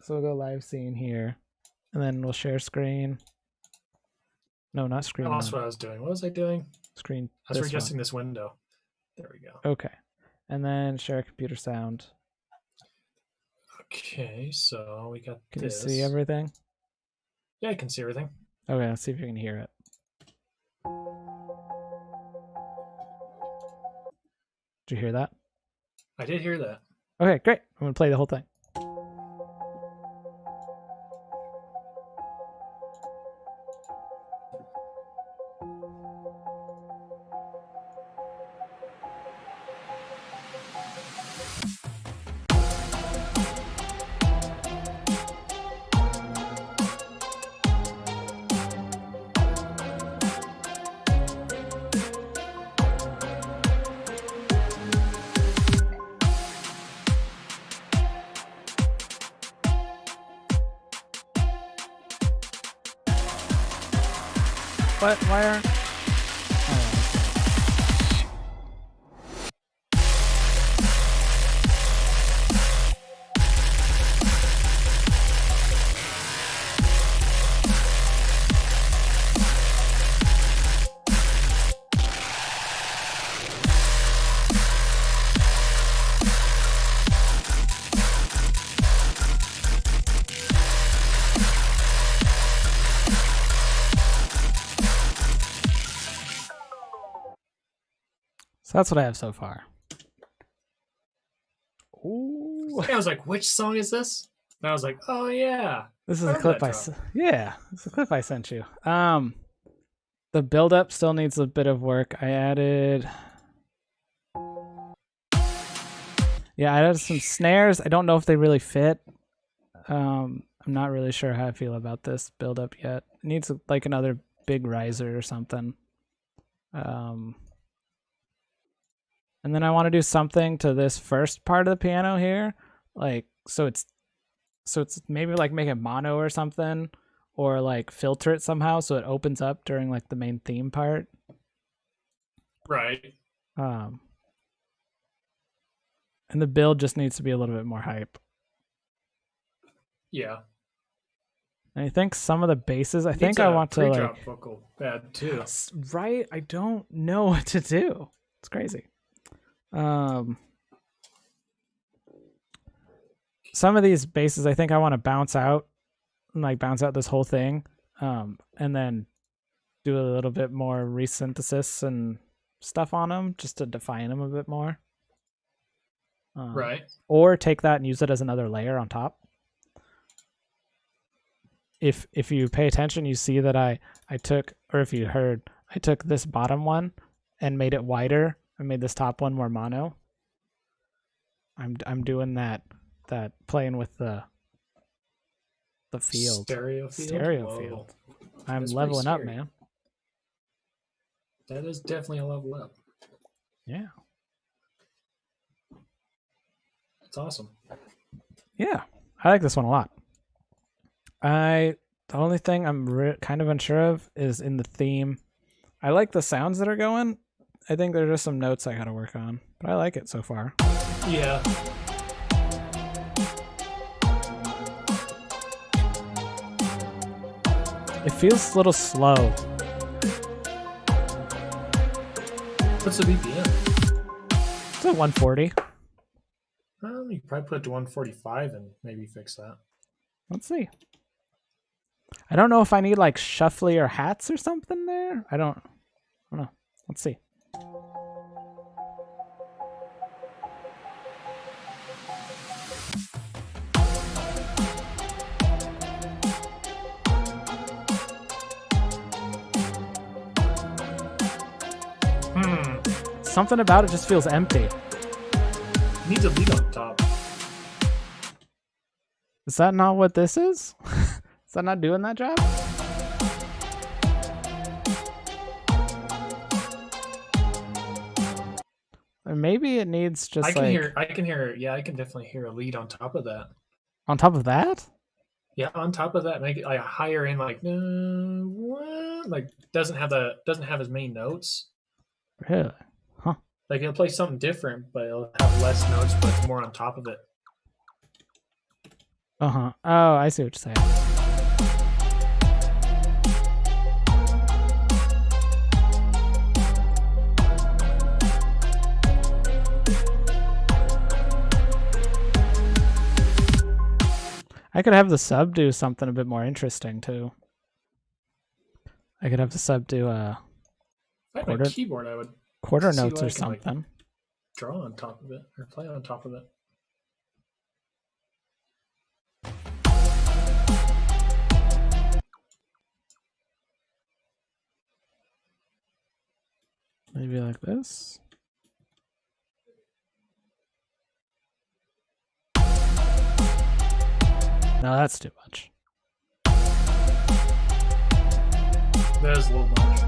So we'll go live scene here, and then we'll share screen. No, not screen. Oh, that's what I was doing. What was I doing? Screen. I was readjusting this window. There we go. Okay, and then share computer sound. Okay, so we got Can this. you see everything? Yeah, I can see everything. Okay, let's see if you can hear it. Did you hear that? I did hear that. Okay, great. I'm gonna play the whole thing. What? Why aren't... So that's what I have so far. Ooh. I was like, which song is this? And I was like, oh yeah. This is a clip I sent you. The build up still needs a bit of work. I added some snares. I don't know if they really fit. I'm not really sure how I feel about this build up yet. It needs like another big riser or something. And then I want to do something to this first part of the piano here, like so it's maybe like make it mono or something, or like filter it somehow so it opens up during like the main theme part. Right. And the build just needs to be a little bit more hype. Yeah. And I think some of the basses, I think I want to like vocal bad too. Right? I don't know what to do. It's crazy. Some of these basses I think I want to bounce out this whole thing, and then do a little bit more resynthesis and stuff on them just to define them a bit more. Right. Or take that and use it as another layer on top. If you pay attention, you see that I took this bottom one and made it wider. I made this top one more mono. I'm doing that playing with the field. Stereo field. I'm leveling up, man. That is definitely a level up. Yeah. It's awesome. Yeah. I like this one a lot. The only thing I'm kind of unsure of is in the theme. I like the sounds that are going. I think there's just some notes I gotta work on, but I like it so far. Yeah. It feels a little slow. What's the BPM? It's at 140. Well, you could probably put it to 145 and maybe fix that. Let's see. I don't know if I need like shuffly or hats or something there. I don't know. Let's see. Something about it just feels empty. It needs a lead on top. Is that not what this is? Is that not doing that job? Or maybe it needs just I can hear, yeah, I can definitely hear a lead on top of that. On top of that? Yeah, on top of that, make it like higher in, like what? Like doesn't have his main notes. Really? Huh. Like it'll play something different, but it'll have less notes, but it's more on top of it. Uh-huh. Oh, I see what you're saying. I could have the sub do something a bit more interesting too. I could have the sub do If I had my keyboard, I would quarter see notes what or I can, like, something. draw on top of it or play on top of it. Maybe like this. No, that's too much. That is a little much.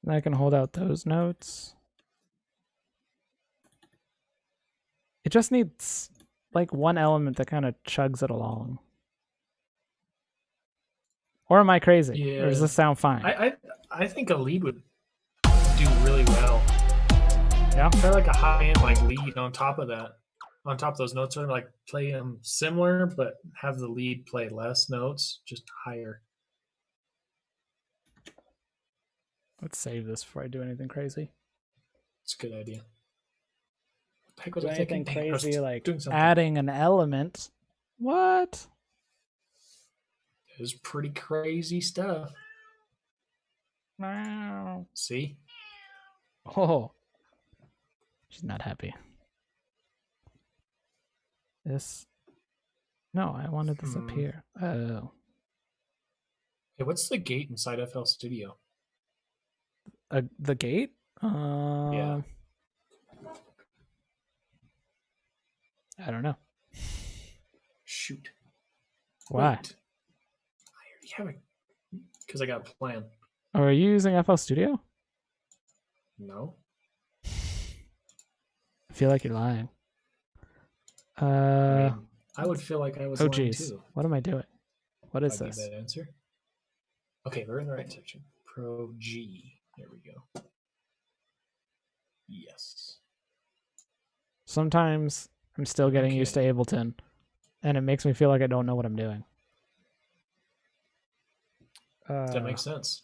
And I can hold out those notes. It just needs like one element that kind of chugs it along. Or am I crazy? Yeah. Or does this sound fine? I think a lead would do really well. Yeah. Try like a high end like lead on top of that. On top of those notes, or like play them similar, but have the lead play less notes, just higher. Let's save this before I do anything crazy. It's a good idea. What the heck Do was I anything thinking? crazy like doing something. adding an element. What? It was pretty crazy stuff. Wow. See? Oh. She's not happy. This. No, I wanted this up here. Oh. Hey, what's the gate inside FL Studio? The gate? Yeah. I don't know. Shoot. Why? Wait. I already have it. Because I got a plan. Oh, are you using FL Studio? No. I feel like you're lying. I mean, I would feel like I was oh, lying geez. too. What am I doing? What is I'll give this? that answer. Okay, we're in the right section. Pro G. There we go. Yes. Sometimes I'm still getting used to Ableton, and it makes me feel like I don't know what I'm doing. That makes sense.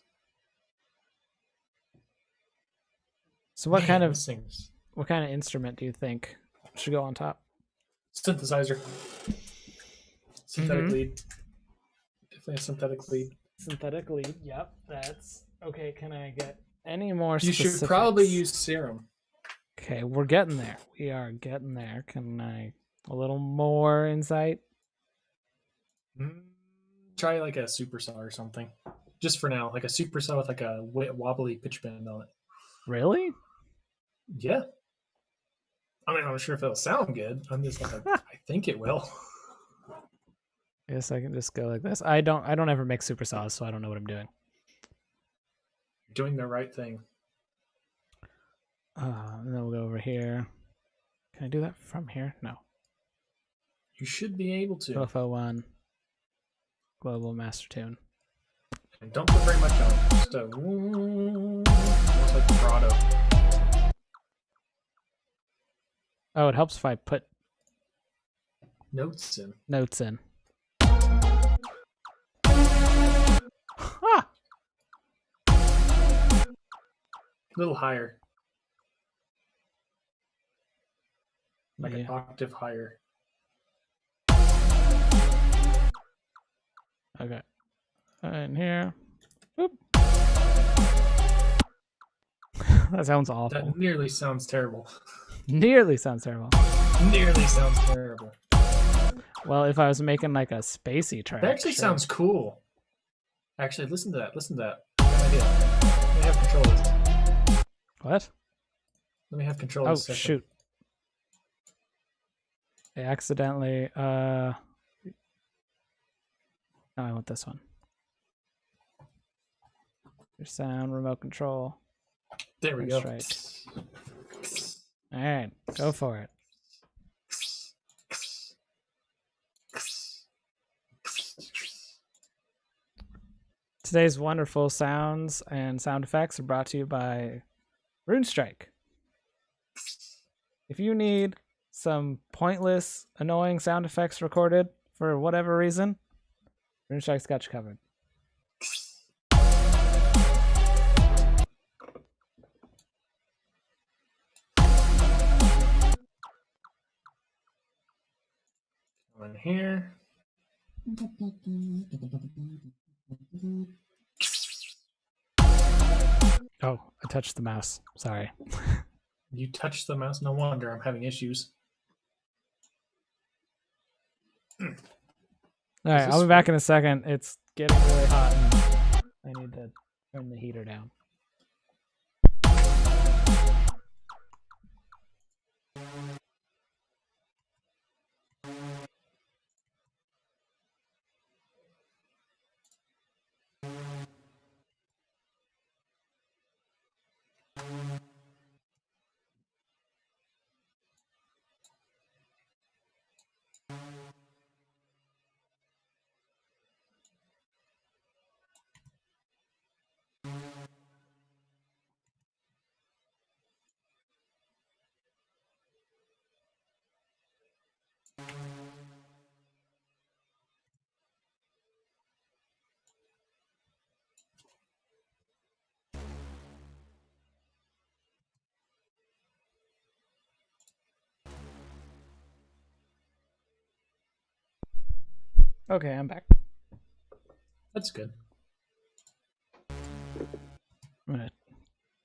So what kind of things. what kind of instrument do you think should go on top? Synthesizer. Synthetic lead. Definitely a synthetic lead. Synthetic lead. Yep, that's okay. Can I get any more? You specifics? should probably use Serum. Okay, we're getting there. We are getting there. Can I a little more insight? Try like a supercell or something. Just for now, like a supercell with like a wobbly pitch bend on it. Really? Yeah. I mean, I'm not sure if it'll sound good. I'm just like, I think it will. I guess I can just go like this. I don't ever make supersaws, so I don't know what I'm doing. You're doing the right thing. And then we'll go over here. Can I do that from here? No. You should be able to. FO1. Global master tune. And don't put very much on. Just a almost like vibrato. Oh, it helps if I put Notes in. notes in. Ah! A little higher. Like an octave higher. Okay. And here. Oop. That sounds awful. That nearly sounds terrible. Nearly sounds terrible. Nearly sounds terrible. Well, if I was making like a spacey track. That actually sure. sounds cool. Actually, listen to that. Listen to that. Good idea. Let me have control of this. What? Let me have control of this. Oh, shoot. I accidentally. No, I want this one. Your sound, remote control. There we go. Right. All right, go for it. Today's wonderful sounds and sound effects are brought to you by Runestrike. If you need some pointless, annoying sound effects recorded for whatever reason, Runestrike's got you covered. One here. Oh, I touched the mouse. Sorry. You touched the mouse? No wonder I'm having issues. All right, I'll be back in a second. It's getting really hot and I need to turn the heater down. Okay, I'm back. That's good. I'm gonna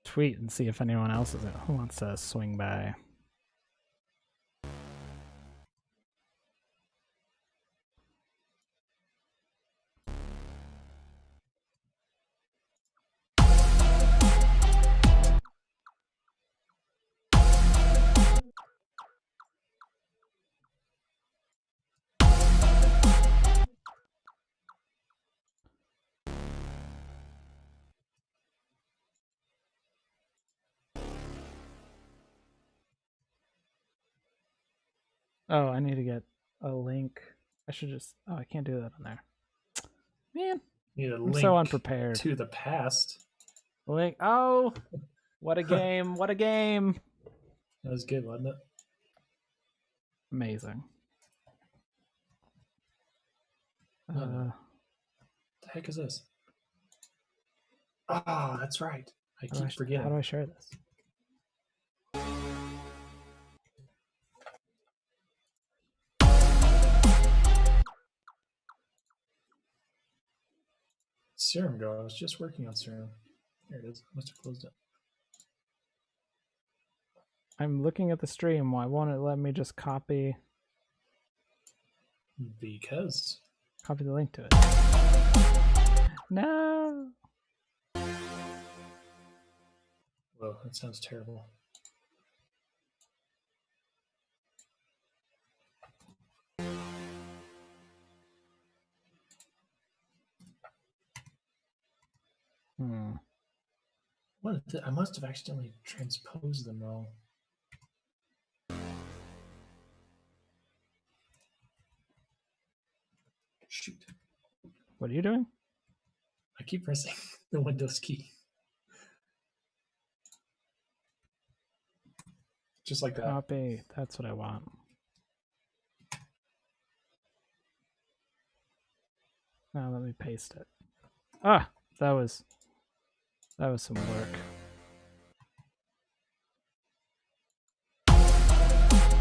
tweet and see if anyone else is who wants to swing by. Oh, I need to get a link. I should just. Oh, I can't do that on there. Man, Need a I'm link so unprepared. to the past. Link. Oh, what a game! What a game! That was good, wasn't it? Amazing. What the heck is this? Oh, that's right. I keep forgetting. How do I share this? Serum go. I was just working on Serum. There it is. Must have closed it. I'm looking at the stream. Why won't it let me just copy Because. the link to it? No. Whoa, that sounds terrible. What? I must have accidentally transposed them wrong. Shoot. What are you doing? I keep pressing the Windows key. Just like that. Copy. That's what I want. Now let me paste it. Ah, that was some work.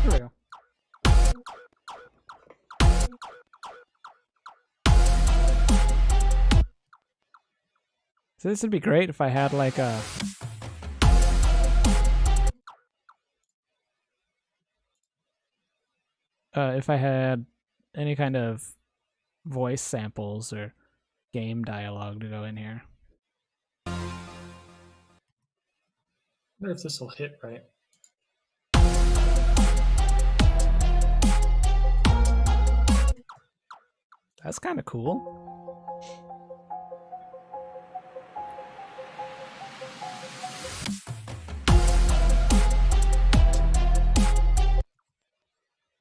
Here we go. So this would be great if I had like a if I had any kind of voice samples or game dialogue to go in here. I wonder if this will hit right. That's kind of cool.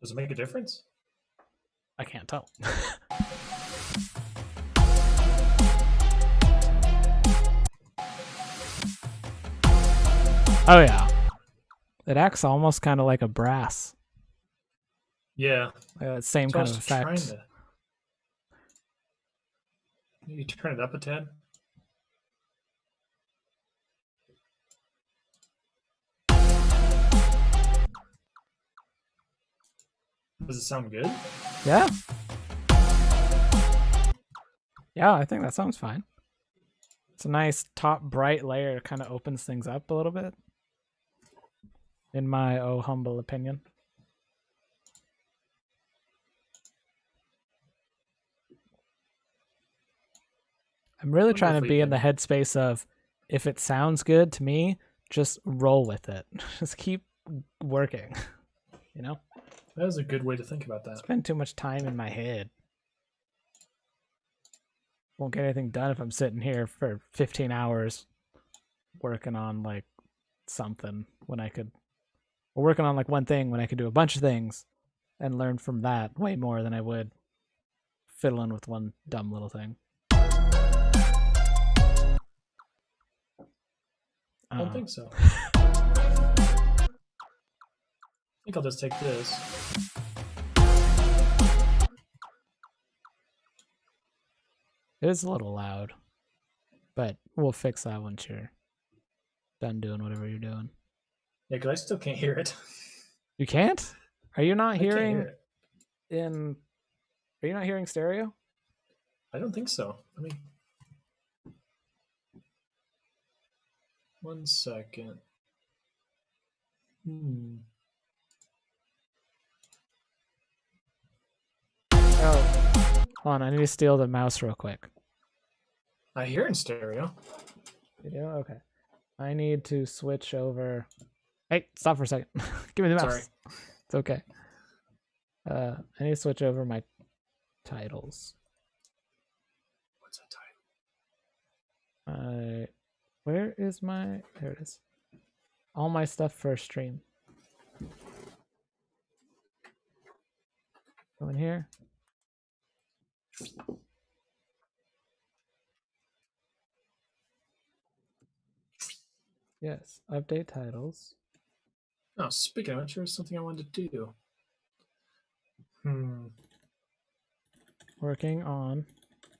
Does it make a difference? I can't tell. Oh yeah, it acts almost kind of like a brass. Yeah. Same So I kind of was trying effect. to maybe turn it up a tad. Does it sound good? Yeah. Yeah, I think that sounds fine. It's a nice top bright layer, kind of opens things up a little bit. In my humble opinion. I'm really Wonder trying if to we be in the can. headspace of if it sounds good to me, just roll with it. Just keep working. You know? That is a good way to think about that. Spend too much time in my head. Won't get anything done if I'm sitting here for 15 hours working on like something when I could, or working on like one thing when I could do a bunch of things and learn from that way more than I would fiddling with one dumb little thing. I don't think so. I think I'll just take this. It is a little loud, but we'll fix that once you're done doing whatever you're doing. Yeah, because I still can't hear it. You can't? Are you not I can't hear hearing it. in? Are you not hearing stereo? I don't think so. Let me. 1 second. Oh, hold on. I need to steal the mouse real quick. I hear in stereo. You do? Okay. I need to switch over. Hey, stop for a second. Give me the mouse. Sorry. It's okay. I need to switch over my titles. What's that title? Where is my? There it is. All my stuff for a stream. Go in here. Yes, update titles. Oh, speaking of which, there's something I wanted to do. Working on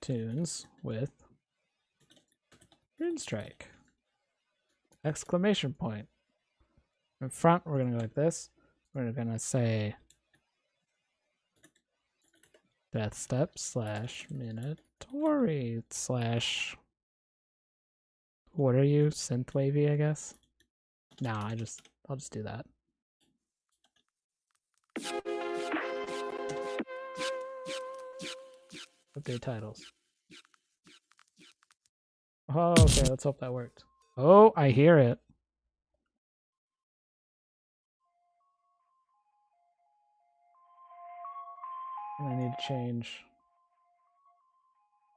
tunes with Runestrike. Exclamation point. In front, we're going to go like this. We're going to say Deathstep / Minatory / what are you? Synthwavy, I guess? Nah, I'll just do that. Update titles. Oh, okay, let's hope that worked. Oh, I hear it. And I need to change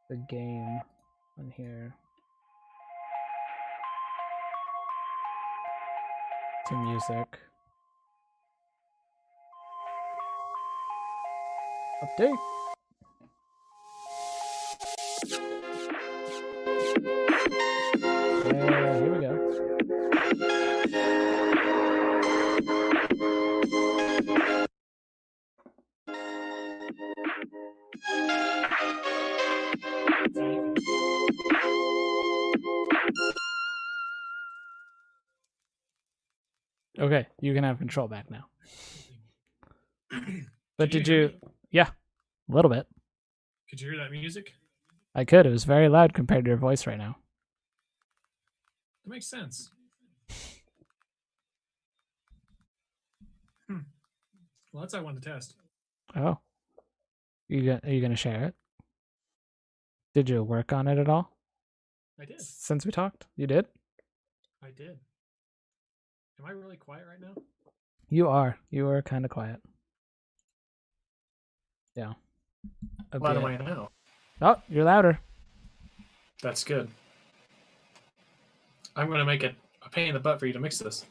the game on here to music. Update. Yeah, here we go. Okay, you can have control back now. But did you? Yeah, a little bit. Could you hear that music? I could. It was very loud compared to your voice right now. That makes sense. Well, that's what I wanted to test. Oh, are you gonna share it? Did you work on it at all? I did. Since we talked, you did. I did. Am I really quiet right now? You are. You are kind of quiet. Yeah. How loud am I now? Oh, you're louder. That's good. I'm going to make it a pain in the butt for you to mix this.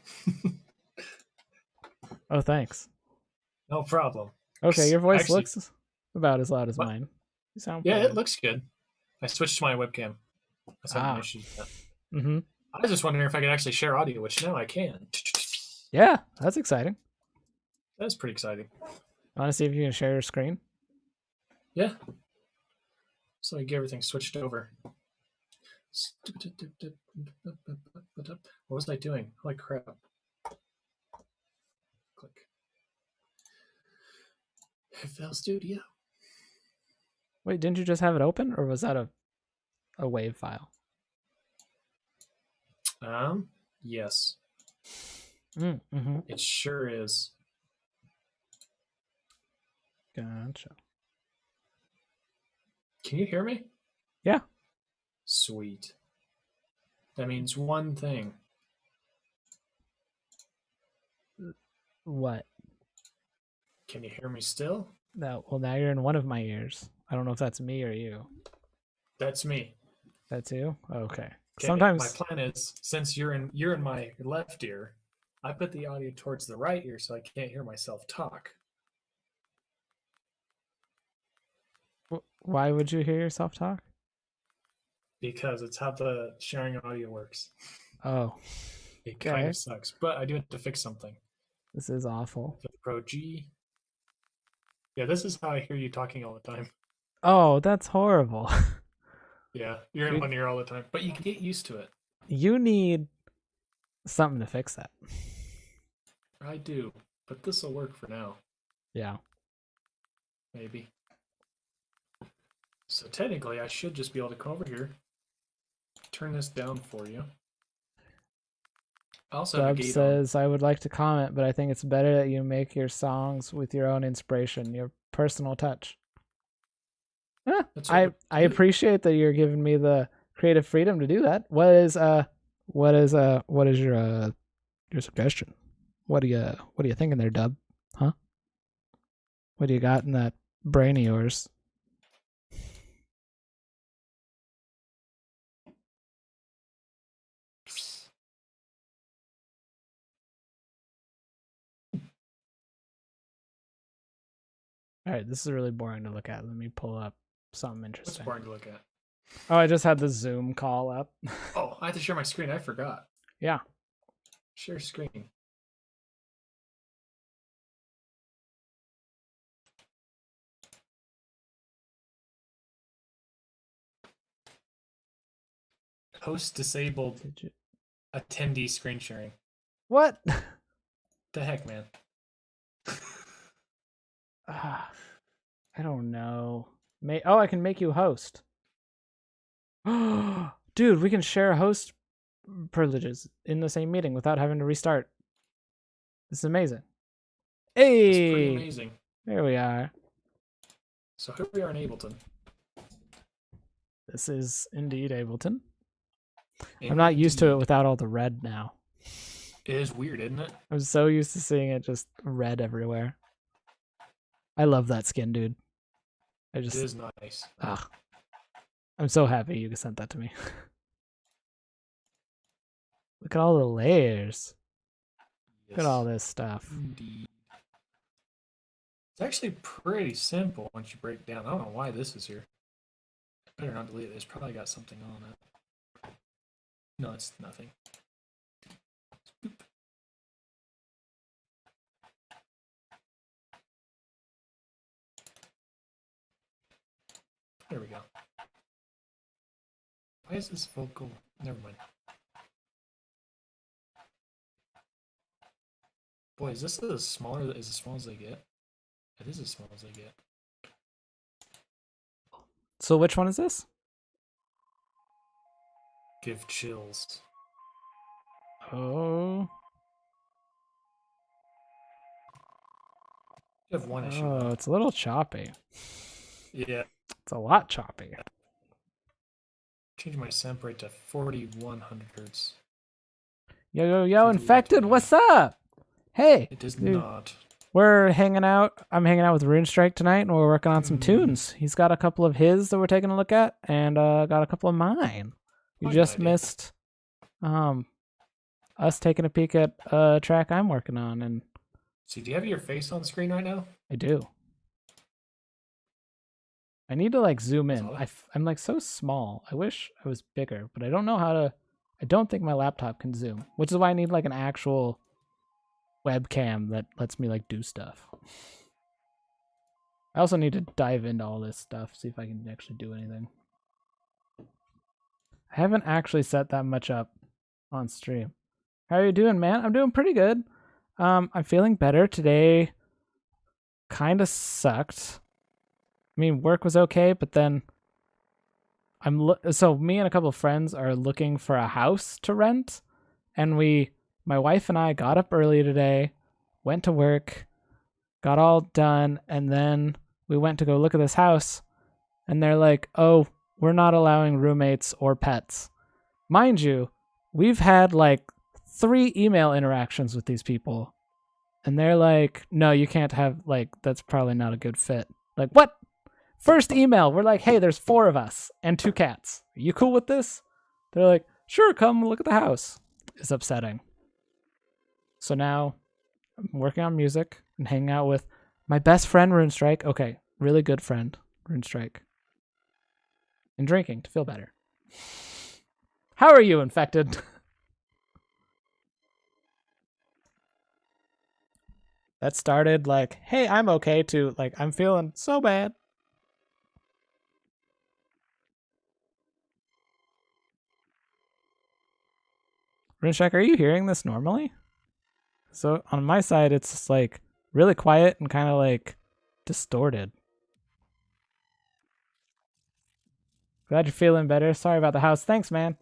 Oh, thanks. No problem. Okay, your voice looks about as loud as mine. You sound yeah, pretty it looks good. I switched to my webcam. I had an issue with that. I was just wondering if I could actually share audio, which now I can. Yeah, that's exciting. That's pretty exciting. I want to see if you can share your screen. Yeah. So I get everything switched over. What was I doing? Holy crap. Click. FL Studio. Wait, didn't you just have it open, or was that a WAV file? Yes. Mm-hmm. It sure is. Gotcha. Can you hear me? Yeah. Sweet. That means one thing. What? Can you hear me still? No. Well, now you're in one of my ears. I don't know if that's me or you. That's me. That's you. Okay. Okay. Sometimes My plan is, since you're in my left ear, I put the audio towards the right ear so I can't hear myself talk. Why would you hear yourself talk? Because it's how the sharing audio works. Oh. It Okay. kind of sucks, but I do have to fix something. This is awful. For the Pro G. Yeah, this is how I hear you talking all the time. Oh, that's horrible. Yeah, you're in Dude, one ear all the time, but you can get used to it. you need something to fix that. I do, but this will work for now. Yeah. Maybe. So technically, I should just be able to come over here, turn this down for you. I also have a Dub gate says, I would like to comment, but I think it's better that you make your songs with your own inspiration, your personal touch. That's what I appreciate that you're giving me the creative freedom to do that. What is your suggestion? What are you thinking there, Dub? Huh? What do you got in that brain of yours? All right, this is really boring to look at. Let me pull up something What's interesting. boring to look at? Oh, I just had the Zoom call up. Oh, I have to share my screen. I forgot. Yeah. Share screen. Host disabled. Did you? Attendee screen sharing. What? The heck, man. I don't know. Oh, I can make you host. Dude, we can share host privileges in the same meeting without having to restart. This is amazing. Hey, It's pretty amazing. There we are. So here we are in Ableton. This is indeed Ableton. I'm not used to it without all the red now. It is weird, isn't it? I'm so used to seeing it just red everywhere. I love that skin, dude. It is nice. I'm so happy you sent that to me. Look at all the layers. Yes. Look at all this stuff. Indeed. It's actually pretty simple once you break it down. I don't know why this is here. Better not delete it. It's probably got something on it. No, it's nothing. There we go. Why is this vocal? Never mind. Boy, is this as small as they get? It is as small as they get. So which one is this? Give chills. Oh. You have one issue. Oh, it's a little choppy. Yeah. It's a lot choppy. Change my samp rate to 4100 hertz. Yo, Infected, what's up? Hey. It does dude. not. We're hanging out. I'm hanging out with Runestrike tonight, and we're working on some tunes. He's got a couple of his that we're taking a look at, and got a couple of mine. You just missed us taking a peek at a track I'm working on. And see, do you have your face on the screen right now? I do. I need to like zoom in. I'm like so small. I wish I was bigger, but I don't know how to I don't think my laptop can zoom, which is why I need like an actual webcam that lets me like do stuff. I also need to dive into all this stuff, see if I can actually do anything. I haven't actually set that much up on stream. How are you doing, man? I'm doing pretty good. I'm feeling better today. Kind of sucked. I mean, work was okay, but then so me and a couple of friends are looking for a house to rent, and my wife and I got up early today, went to work, got all done, and then we went to go look at this house, and they're like, "Oh, we're not allowing roommates or pets." Mind you, we've had like 3 email interactions with these people, and they're like, "No, you can't have, like, that's probably not a good fit." Like, what? First email, we're like, "Hey, there's 4 of us and 2 cats. Are you cool with this?" They're like, "Sure, come look at the house." It's upsetting. So now I'm working on music and hanging out with my best friend, Runestrike. Okay, really good friend, Runestrike. And drinking to feel better. How are you, Infected? That started like, "Hey, I'm okay," to like, "I'm feeling so bad." Runestrike, are you hearing this normally? So on my side, it's just like really quiet and kind of like distorted. Glad you're feeling better. Sorry about the house. Thanks, man.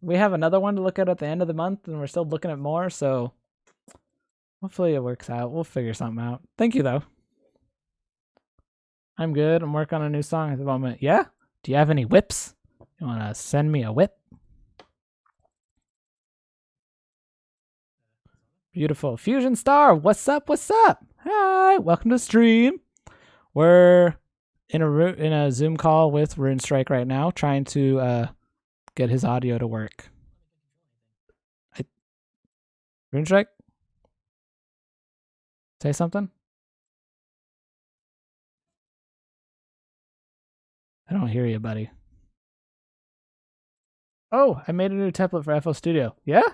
We have another one to look at the end of the month, and we're still looking at more, so hopefully it works out. We'll figure something out. Thank you, though. I'm good. I'm working on a new song at the moment. Yeah? Do you have any whips? You want to send me a whip? Beautiful. Fusion Star, what's up? What's up? Hi, welcome to the stream. We're in a Zoom call with Runestrike right now, trying to get his audio to work. Runestrike? Say something? I don't hear you, buddy. Oh, I made a new template for FL Studio. Yeah?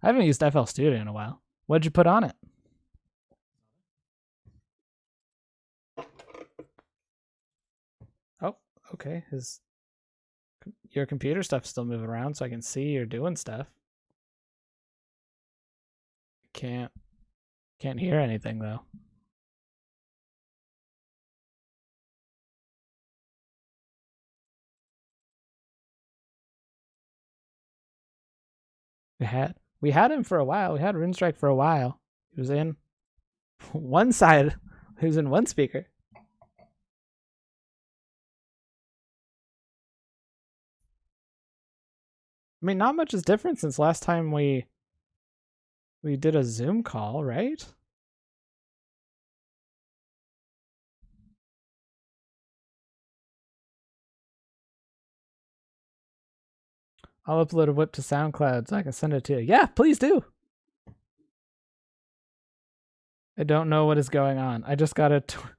I haven't used FL Studio in a while. What'd you put on it? Oh, okay. Your computer stuff's still moving around, so I can see you're doing stuff. Can't hear anything though. We had him for a while. We had Runestrike for a while. He was in one side. He was in one speaker. I mean, not much is different since last time we did a Zoom call, right? I'll upload a whip to SoundCloud so I can send it to you. Yeah, please do. I don't know what is going on. I just got a Twitter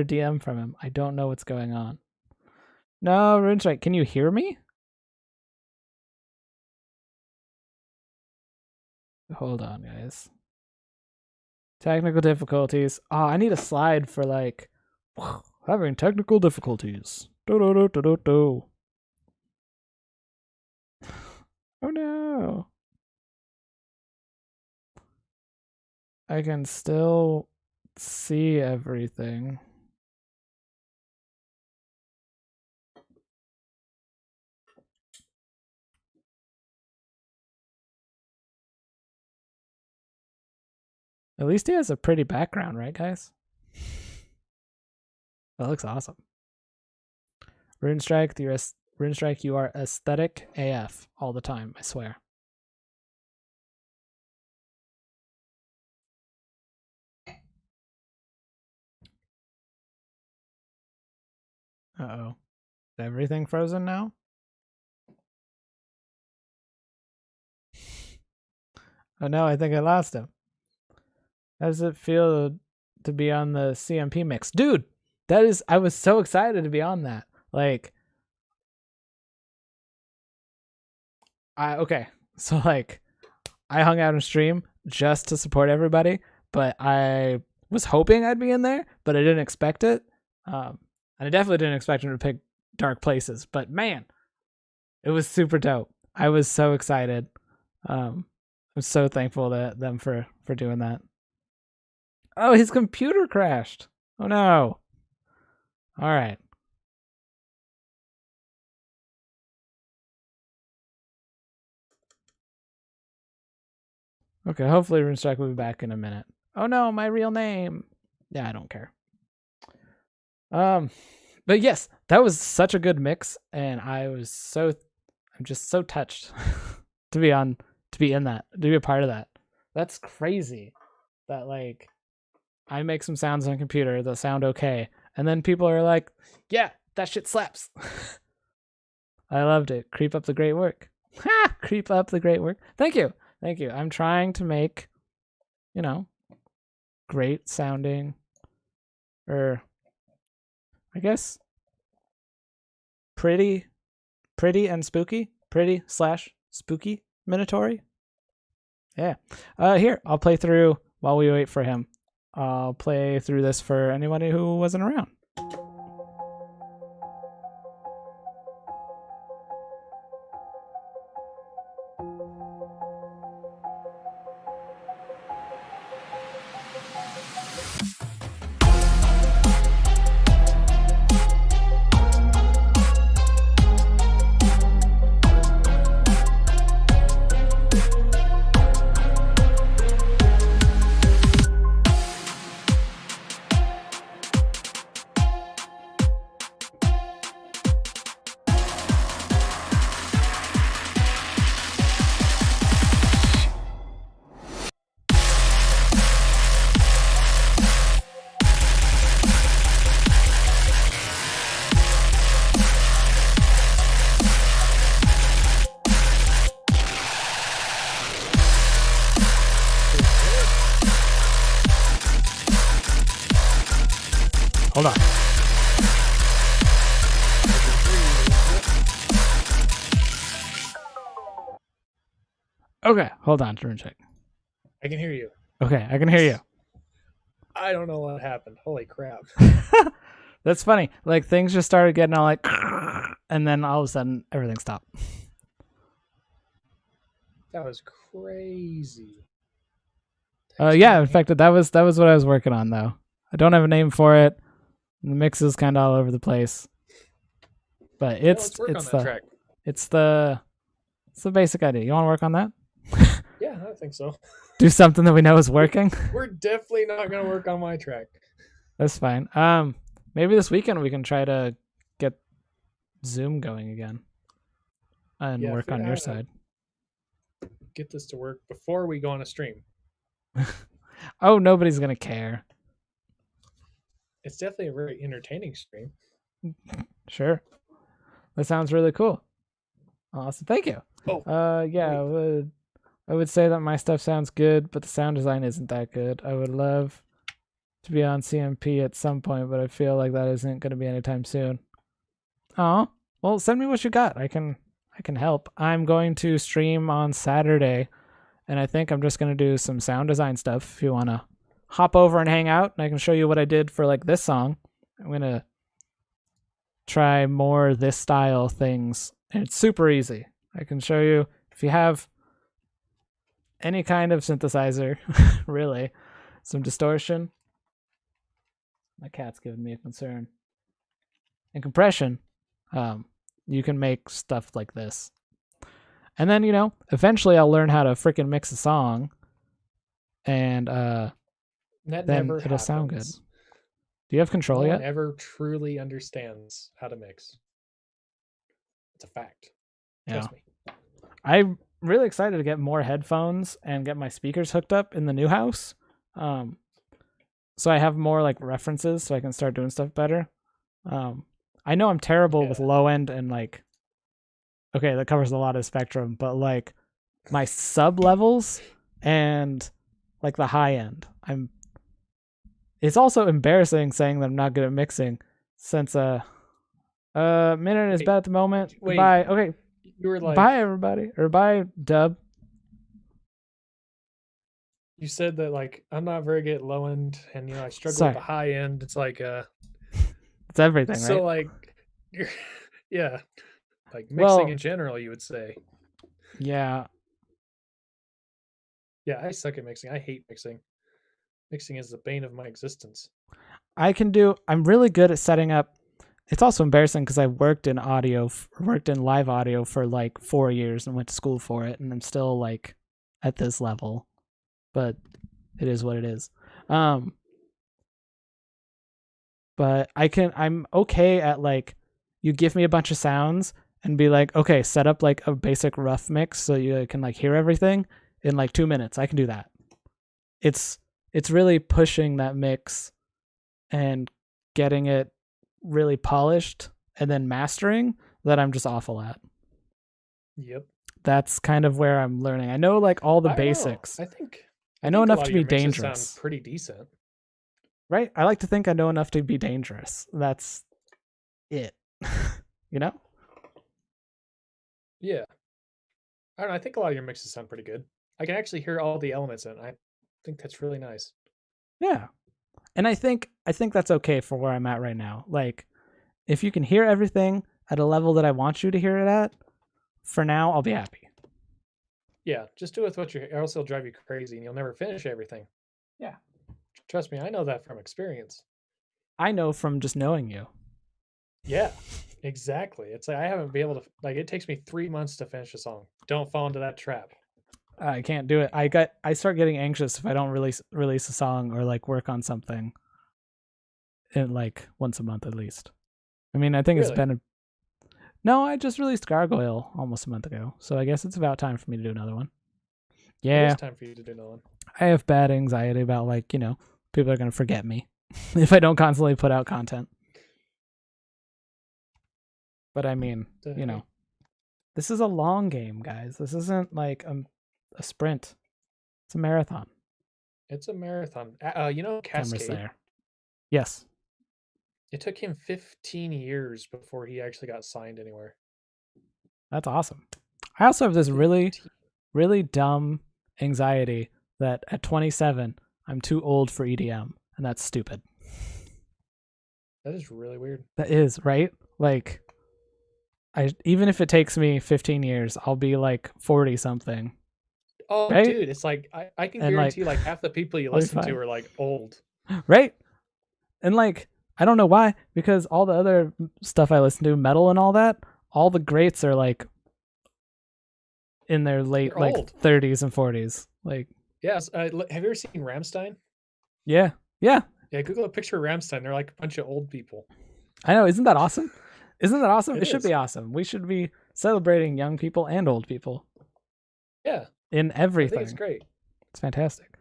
DM from him. I don't know what's going on. No, Runestrike, can you hear me? Hold on, guys. Technical difficulties. Oh, I need a slide for like having technical difficulties. Do. Oh no. I can still see everything. At least he has a pretty background, right, guys? That looks awesome. Runestrike, you are aesthetic AF all the time, I swear. Uh-oh. Is everything frozen now? Oh no, I think I lost him. How does it feel to be on the CMP mix? Dude, I was so excited to be on that. Like, Okay. So like I hung out and stream just to support everybody, but I was hoping I'd be in there, but I didn't expect it. And I definitely didn't expect him to pick Dark Places, but man, it was super dope. I was so excited. I'm so thankful to them for doing that. Oh, his computer crashed. Oh no. All right. Okay, hopefully Runestrike will be back in a minute. Oh no, my real name. Yeah, I don't care. But yes, that was such a good mix, and I'm just so touched to be in that, to be a part of that. That's crazy. That like I make some sounds on a computer that sound okay, and then people are like, "Yeah, that shit slaps." I loved it. Creep up the great work. Ha! Creep up the great work. Thank you. Thank you. I'm trying to make, great sounding, or I guess pretty and spooky. Pretty/spooky Minatory. Yeah. Here, I'll play through while we wait for him. I'll play through this for anybody who wasn't around. Hold on. Okay, hold on, turn check. I can hear you. Okay, I can hear you. I don't know what happened. Holy crap. That's funny. Like things just started getting all like, and then all of a sudden everything stopped. That was crazy. Yeah, in fact, that was what I was working on though. I don't have a name for it. The mix is kind of all over the place, but it's the basic idea. You want to work on that? Yeah, I think so. Do something that we know is working. We're definitely not gonna work on my track. That's fine. Maybe this weekend we can try to get Zoom going again and work on your side. Get this to work before we go on a stream. Oh, nobody's gonna care. It's definitely a very entertaining stream. Sure. That sounds really cool. Awesome. Thank you. Oh. Yeah, I would say that my stuff sounds good, but the sound design isn't that good. I would love to be on CMP at some point, but I feel like that isn't going to be anytime soon. Oh, well, send me what you got. I can help. I'm going to stream on Saturday, and I think I'm just going to do some sound design stuff. If you want to hop over and hang out, and I can show you what I did for like this song. I'm going to try more this style things, and it's super easy. I can show you if you have any kind of synthesizer, really, some distortion. My cat's giving me a concern. And compression, you can make stuff like this. And then, eventually I'll learn how to freaking mix a song, and then it'll sound good. Do you have control yet? No one ever truly understands how to mix. It's a fact. Trust me. I'm really excited to get more headphones and get my speakers hooked up in the new house. So I have more like references so I can start doing stuff better. I know I'm terrible with low end and like, okay, that covers a lot of spectrum, but like my sub levels and like the high end, it's also embarrassing saying that I'm not good at mixing since Minute is bad at the moment. Goodbye. Okay. You were Bye, like, everybody. Or bye, Dub. you said that like I'm not very good at low end, and I struggle with the Sorry. high end. It's like It's everything, so right? like you're yeah, like mixing Well, in general, you would say. yeah. Yeah, I suck at mixing. I hate mixing. Mixing is the bane of my existence. I'm really good at setting up. It's also embarrassing because I worked in worked in live audio for like 4 years and went to school for it, and I'm still like at this level, but it is what it is. Um, but I'm okay at like, you give me a bunch of sounds and be like, okay, set up like a basic rough mix so you can like hear everything in like 2 minutes. I can do that. It's it's really pushing that mix and getting it really polished and then mastering that I'm just awful at. Yep. That's kind of where I'm learning. I know like all the I don't know. basics. I think I I know think a enough lot to of be your mixes sound dangerous, pretty decent. right? I like to think I know enough to be dangerous. That's it. you know? Yeah. I don't know. I think a lot of your mixes sound pretty good. I can actually hear all the elements in it. I think that's really nice. Yeah. And I think that's okay for where I'm at right now. Like, if you can hear everything at a level that I want you to hear it at, for now I'll be happy. Yeah, just do with what you're, or else it'll drive you crazy and you'll never finish everything. Yeah. Trust me, I know that from experience. I know from just knowing you. Yeah, exactly. It's like I haven't been able to like. It takes me 3 months to finish a song. Don't fall into that trap. I can't do it. I start getting anxious if I don't release a song or like work on something in like once a month at least. I mean, I think it's Really, been no, I just released Gargoyle almost a month ago, so I guess it's about time for me to do another one. it is Yeah, time for you to do another one. I have bad anxiety about like, people are going to forget me if I don't constantly put out content. But I mean, Hey, this is a long game, guys. This isn't like a sprint. It's a marathon. it's a marathon. Camera's Cascade. there. Yes, It took him 15 years before he actually got signed anywhere. that's awesome. I also have this really 15. really dumb anxiety that at 27 I'm too old for EDM, and that's stupid. That is really weird. That is, right? Like, I even if it takes me 15 years, I'll be like 40 something, Oh, right? dude, it's like I can And like guarantee like half the people you I'll be listen to fine. are like old. Right? And like, I don't know why, because all the other stuff I listen to, metal and all that, all the greats are like in their late They're like old. 30s and 40s. Like, Yes. Have you ever seen Ramstein? yeah. Yeah. Yeah, Google a picture of Ramstein. They're like a bunch of old people. I know, isn't that awesome? Isn't that awesome? It It should be is. awesome. We should be celebrating young people and old people Yeah, in I think it's everything. great. It's fantastic.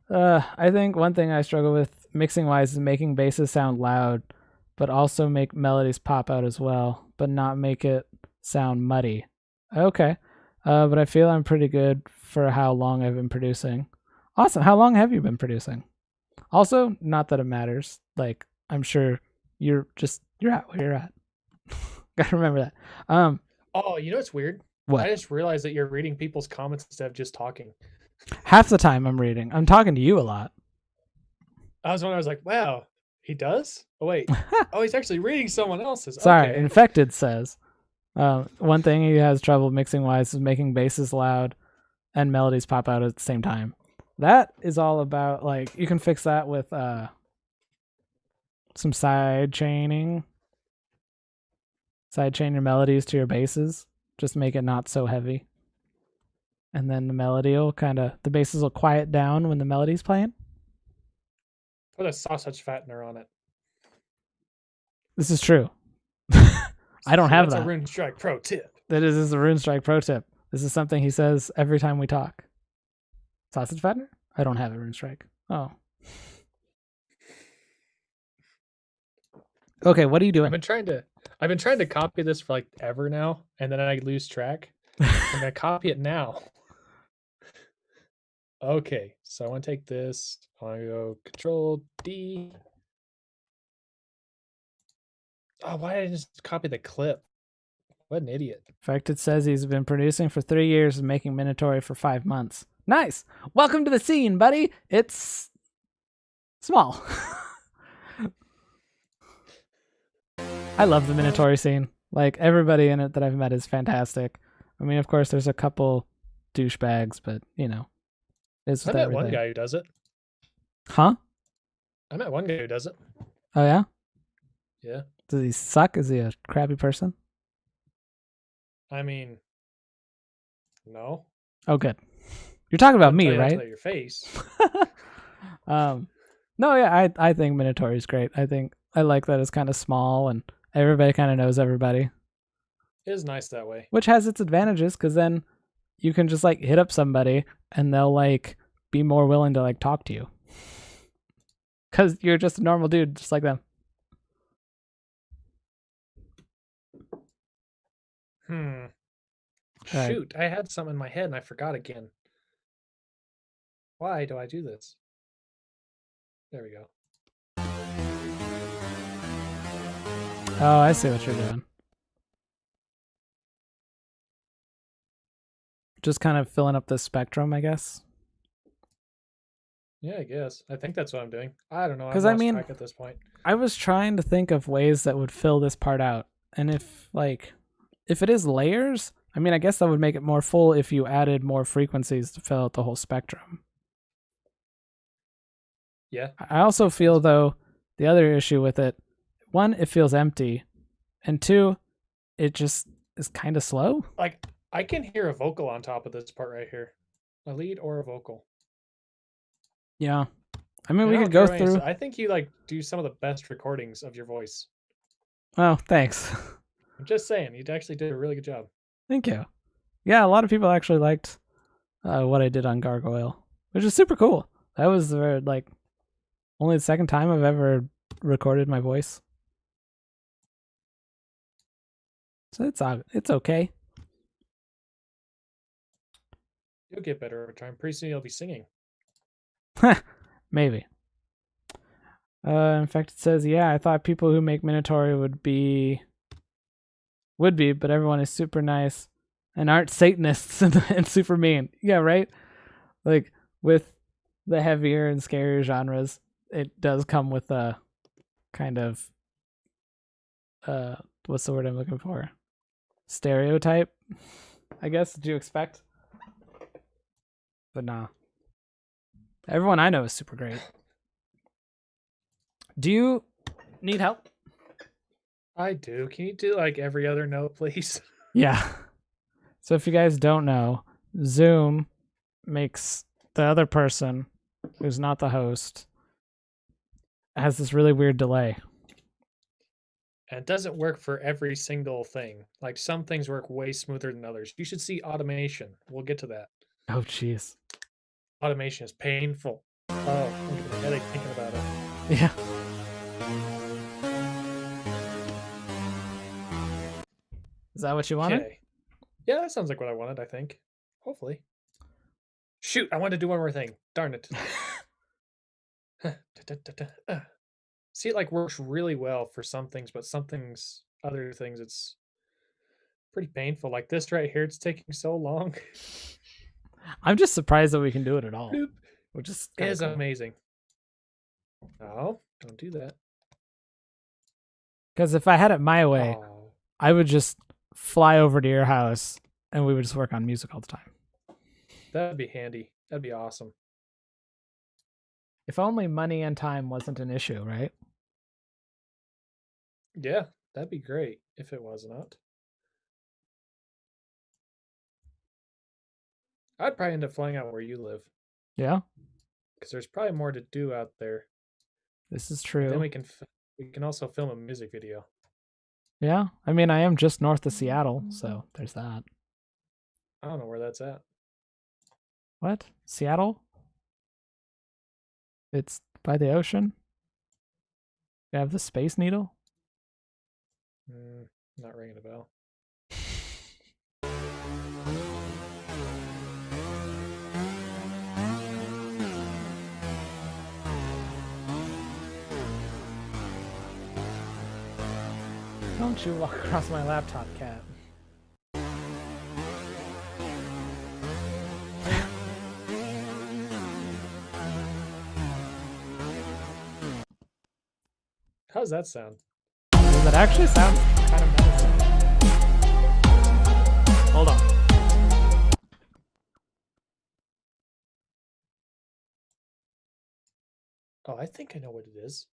I think one thing I struggle with mixing wise is making basses sound loud, but also make melodies pop out as well, but not make it sound muddy. Okay. But I feel I'm pretty good for how long I've been producing. Awesome. How long have you been producing? Also, not that it matters. Like, I'm sure you're at where you're at. Gotta remember that. Um, Oh, you know what's weird? I what? just realized that you're reading people's comments instead of just talking. Half the time I'm reading. I'm talking to you a lot. I was like, wow, he does? Oh wait. Oh, he's actually reading someone else's. Sorry, Okay. Infected says one thing he has trouble mixing wise is making basses loud and melodies pop out at the same time. That is all about like you can fix that with some side chaining. Side chain your melodies to your basses. Just make it not so heavy. And then the melody will the basses will quiet down when the melody's playing. Put a sausage fattener on it. This is true. I don't So have that's a that. Runestrike pro tip. This is a Runestrike pro tip. This is something he says every time we talk. Sausage fattener? I don't have a Runestrike. Oh. Okay, what are you doing? I've been trying to copy this for like ever now, and then I lose track. I'm gonna copy it now. Okay, so I want to take this. I want to go Control D. Oh, why did I just copy the clip? What an idiot. In fact, it says he's been producing for 3 years and making Minatory for 5 months. Nice. Welcome to the scene, buddy. It's small. I love the Minatory scene. Like, everybody in it that I've met is fantastic. I mean, of course, there's a couple douchebags, but, you know, it's I with met everything. one guy who does it. Huh? I met one guy who does it. Oh, yeah? Yeah. Does he suck? Is he a crappy person? I mean, no. Oh, good. You're talking about I'll me, tell you that right? to your face. No, yeah, I think Minatory is great. I like that it's kind of small and everybody kind of knows everybody, It is nice that way. which has its advantages because then you can just like hit up somebody and they'll like be more willing to like talk to you because you're just a normal dude, just like them. Alright. Shoot, I had something in my head and I forgot again. Why do I do this? There we go. Oh, I see what you're doing. Just kind of filling up the spectrum, I guess. Yeah, I guess. I think that's what I'm doing. I don't know. 'Cause I've I lost mean- track at this point. I was trying to think of ways that would fill this part out. And if it is layers, I mean, I guess that would make it more full if you added more frequencies to fill out the whole spectrum. Yeah. I also feel, though, the other issue with it, one, it feels empty, and two, it just is kind of slow. Like, I can hear a vocal on top of this part right here. A lead or a vocal. Yeah. I mean, we I could don't go care what you through. say. I think you like do some of the best recordings of your voice. Oh, thanks. I'm just saying, you actually did a really good job. Thank you. Yeah, a lot of people actually liked what I did on Gargoyle, which is super cool. That was like only the second time I've ever recorded my voice, so it's okay. You'll get better over time. Pretty soon you'll be singing. Maybe. In fact, it says, yeah, I thought people who make Minatory would be, but everyone is super nice and aren't Satanists and super mean. Yeah, right? Like, with the heavier and scarier genres, it does come with a kind of, what's the word I'm looking for? Stereotype, I guess. Did you expect? But nah. Everyone I know is super great. Do you need help? I do. Can you do like every other note, please? Yeah. So if you guys don't know, Zoom makes the other person who's not the host has this really weird delay. And it doesn't work for every single thing. Like some things work way smoother than others. You should see automation. We'll get to that. Oh, jeez. Automation is painful. Oh, I'm getting a headache thinking about it. Yeah. Is that what you wanted? Okay. Yeah, that sounds like what I wanted, I think. Hopefully. Shoot, I wanted to do one more thing. Darn it. See, it like works really well for some things, but some things, other things, it's pretty painful. Like this right here, it's taking so long. I'm just surprised that we can do it at all. Bloop. Which is It is cool. amazing. No, don't do that. Because if I had it my way, Oh, I would just fly over to your house and we would just work on music all the time. that'd be handy. That'd be awesome. If only money and time wasn't an issue, right? Yeah, that'd be great if it was not. I'd probably end up flying out where you live Yeah, because there's probably more to do out there. this is But true. then we can also film a music video. Yeah, I mean, I am just north of Seattle, so there's that. I don't know where that's at. What? Seattle? It's by the ocean? You have the Space Needle? Not ringing a bell. Don't you walk across my laptop, cat. How's that sound? Does it actually sound kind of menacing? Hold on. Oh, I think I know what it is.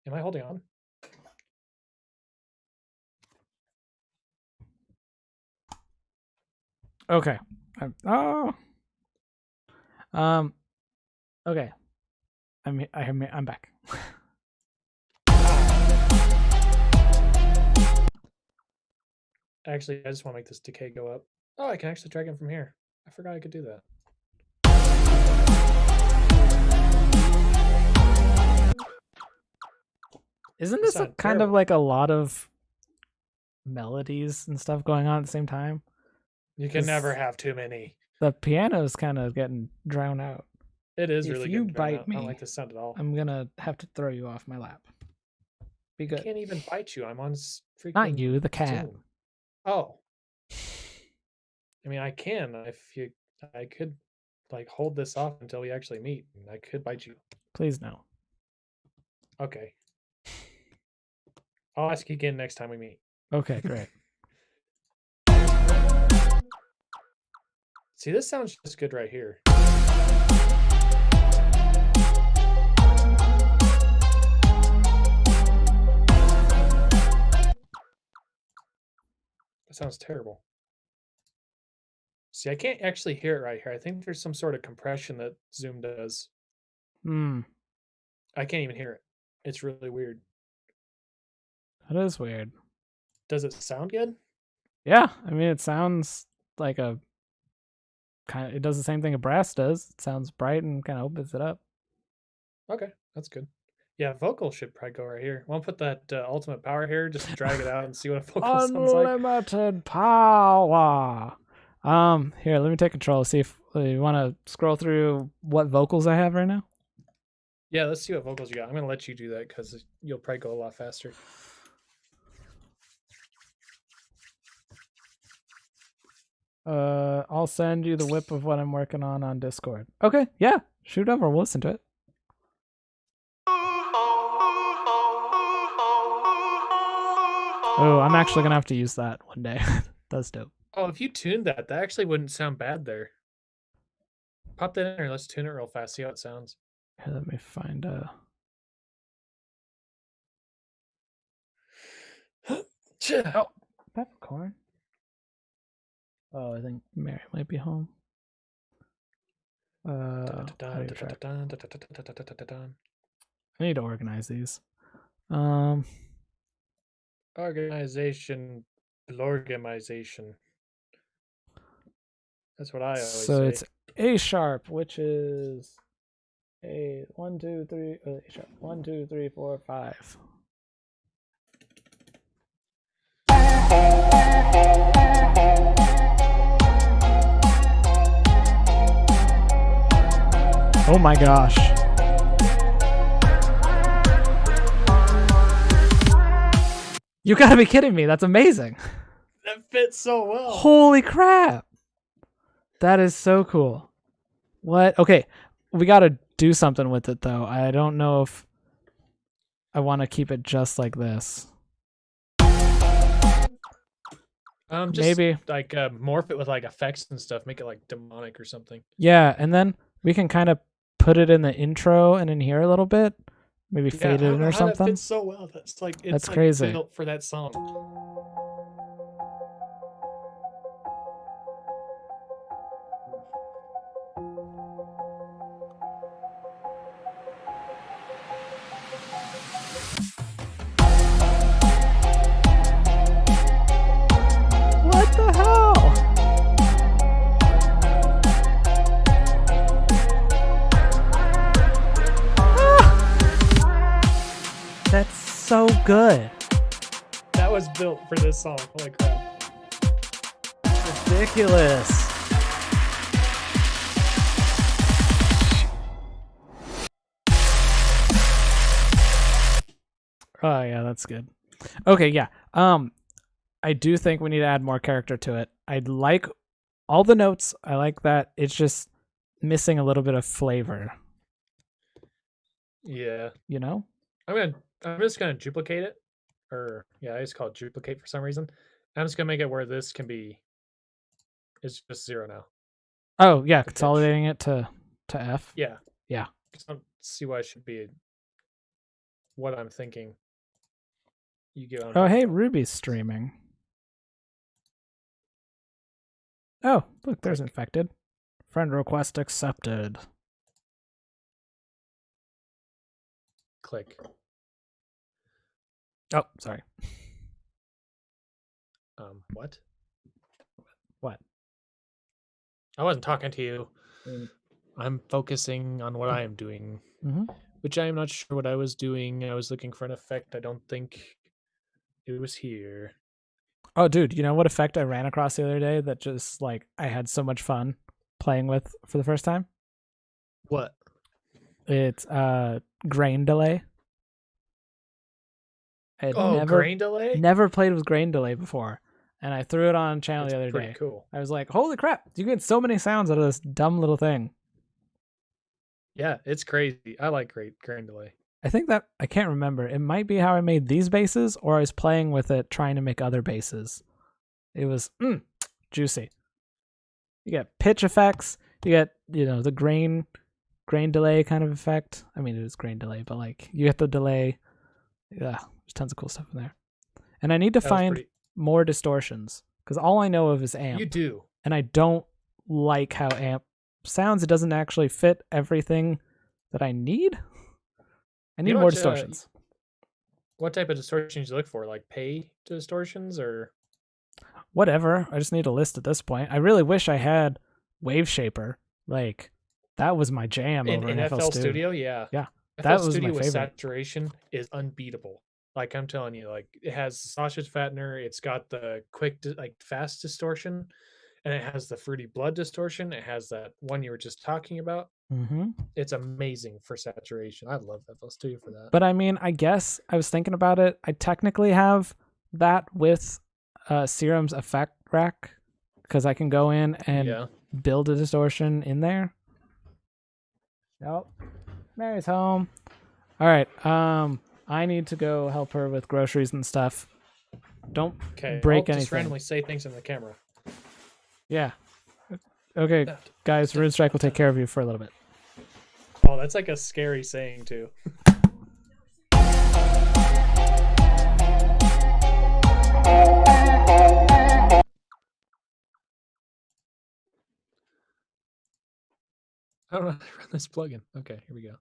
Am I holding on? Okay. Okay. I'm back. Actually, I just want to make this decay go up. Oh, I can actually drag him from here. I forgot I could do that. Isn't this kind of like a lot of melodies and stuff going on at the same time? You can never have too many. The piano's kind of getting drowned out. It is really good. If you bite me, I don't like this sound at all. I'm gonna have to throw you off my lap. Be good. I can't even bite you. I'm on freaking. Not you, the cat. Zoom. Oh. I mean, I can if you. I could, like, hold this off until we actually meet, and I could bite you. Please no. Okay. I'll ask you again next time we meet. Okay, great. See, this sounds just good right here. That sounds terrible. See, I can't actually hear it right here. I think there's some sort of compression that Zoom does. I can't even hear it. It's really weird. That is weird. Does it sound good? Yeah, I mean, it sounds like a kind of. It does the same thing a brass does. It sounds bright and kind of opens it up. Okay, that's good. Yeah, vocal should probably go right here. Want to put that ultimate power here? Just drag it out and see what a vocal sounds like. Unlimited power. Here, let me take control. See if you want to scroll through what vocals I have right now. Yeah, let's see what vocals you got. I'm gonna let you do that because you'll probably go a lot faster. I'll send you the whip of what I'm working on Discord. Okay, yeah, shoot over. We'll listen to it. Oh, I'm actually gonna have to use that one day. That's dope. Oh, if you tuned that actually wouldn't sound bad there. Pop that in there. Let's tune it real fast. See how it sounds. Here, let me find Oh, peppercorn. Oh, I think Mary might be home. I need to organize these. Organization, blorgamization. That's what I always say. So it's A sharp, which is A 1, 2, 3. A sharp 1, 2, 3, 4, 5. Oh my gosh. You gotta be kidding me. That's amazing. That fits so well. Holy crap. That is so cool. What? Okay. We gotta do something with it though. I don't know if I want to keep it just like this. Just maybe like morph it with like effects and stuff. Make it like demonic or something. Yeah, and then we can kind of put it in the intro and in here a little bit. Maybe fade it in or something. That fits so well. That's like that's crazy. Built for that song. What the hell? That's so good. That was built for this song. Holy crap. Ridiculous. Oh yeah, that's good. Okay, yeah. I do think we need to add more character to it. I like all the notes. I like that. It's just missing a little bit of flavor. Yeah. You know? I'm I'm just gonna duplicate it, or yeah, I just call it duplicate for some reason. I'm just gonna make it where this can be. It's just 0 now. Oh yeah, The pitch. consolidating it to F. Yeah. Yeah. I don't see why it should be what I'm thinking. You get on. Oh hey, Ruby's streaming. Oh look, there's Click. infected. Friend request accepted. Click. Oh, sorry. What? What? I wasn't talking to you. Mm. I'm focusing on what I am doing, Mm-hmm. which I am not sure what I was doing. I was looking for an effect. I don't think it was here. Oh, dude, you know what effect I ran across the other day that just like I had so much fun playing with for the first time? What? It's grain delay. I had grain delay? never played with grain delay before, and I threw it on channel the other day. Cool. I was like, "Holy crap! You get so many sounds out of this dumb little thing." Yeah, it's crazy. I like grain delay. I think that I can't remember. It might be how I made these bases, or I was playing with it trying to make other bases. It was juicy. You get pitch effects. You get the grain delay kind of effect. I mean, it is grain delay, but like you get the delay. Yeah, there's tons of cool stuff in there. And I need to find more distortions because all I know of is amp. You do. And I don't like how amp sounds. It doesn't actually fit everything that I need. I need more distortions. What type of distortions you look for? Like pay distortions or whatever? I just need a list at this point. I really wish I had Wave Shaper. Like that was my jam over in FL Studio. Yeah. Yeah. That was Studio my favorite. With saturation is unbeatable. Like I'm telling you, like it has sausage fattener. It's got the quick, fast distortion, and it has the fruity blood distortion. It has that one you were just talking about. Mm-hmm. It's amazing for saturation. I love FL Studio for that. But I mean, I guess I was thinking about it. I technically have that with Serum's effect rack because I can go in and build a distortion in there. Nope. Mary's home. All right. I need to go help her with groceries and stuff. Don't break anything. Just randomly say things in the camera. Yeah. Okay, guys. Runestrike will take care of you for a little bit. Oh, that's like a scary saying too. I don't know how to run this plugin. Okay, here we go.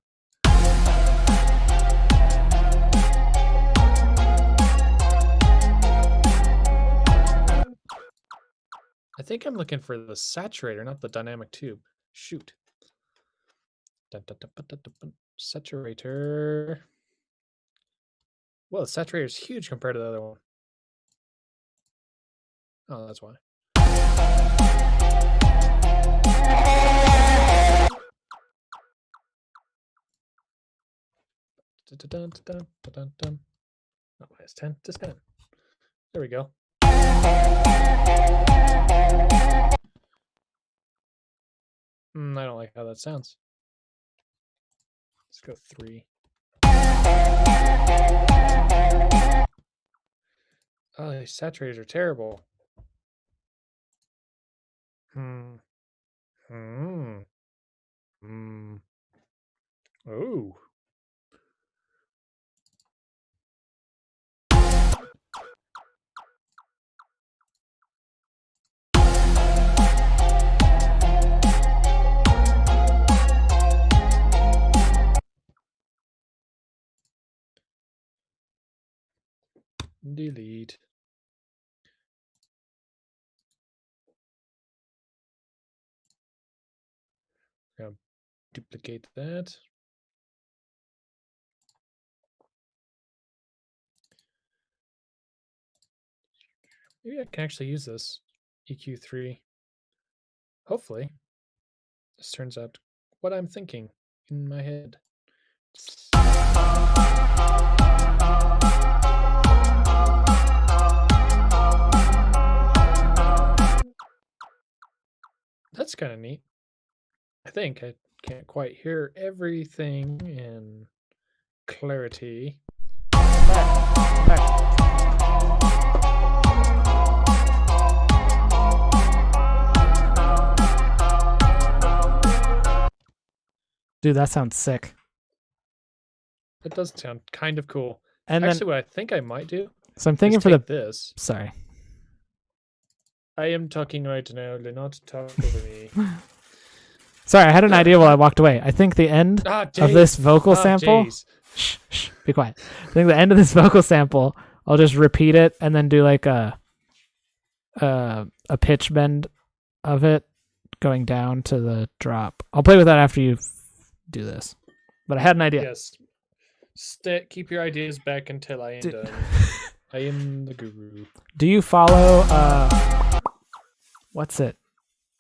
I think I'm looking for the saturator, not the dynamic tube. Shoot. Saturator. Well, the saturator is huge compared to the other one. Oh, that's why. Oh, it's 10 to 10. There we go. I don't like how that sounds. Let's go 3. Oh, these saturators are terrible. Oh. Delete. Now duplicate that. Maybe I can actually use this EQ3. Hopefully, this turns out what I'm thinking in my head. That's kind of neat. I think I can't quite hear everything in clarity. Dude, that sounds sick. It does sound kind of cool. And Actually, then, what I think I might do so I'm thinking is for the. take this. Sorry. I am talking right now. Do not talk over me. Sorry, I had an idea while I walked away. I think the end of this vocal sample. Shh, be quiet. I think the end of this vocal sample, I'll just repeat it and then do like a pitch bend of it going down to the drop. I'll play with that after you do this. But I had an idea. Yes. Keep your ideas back until I am done. I am the guru. Do you follow what's it?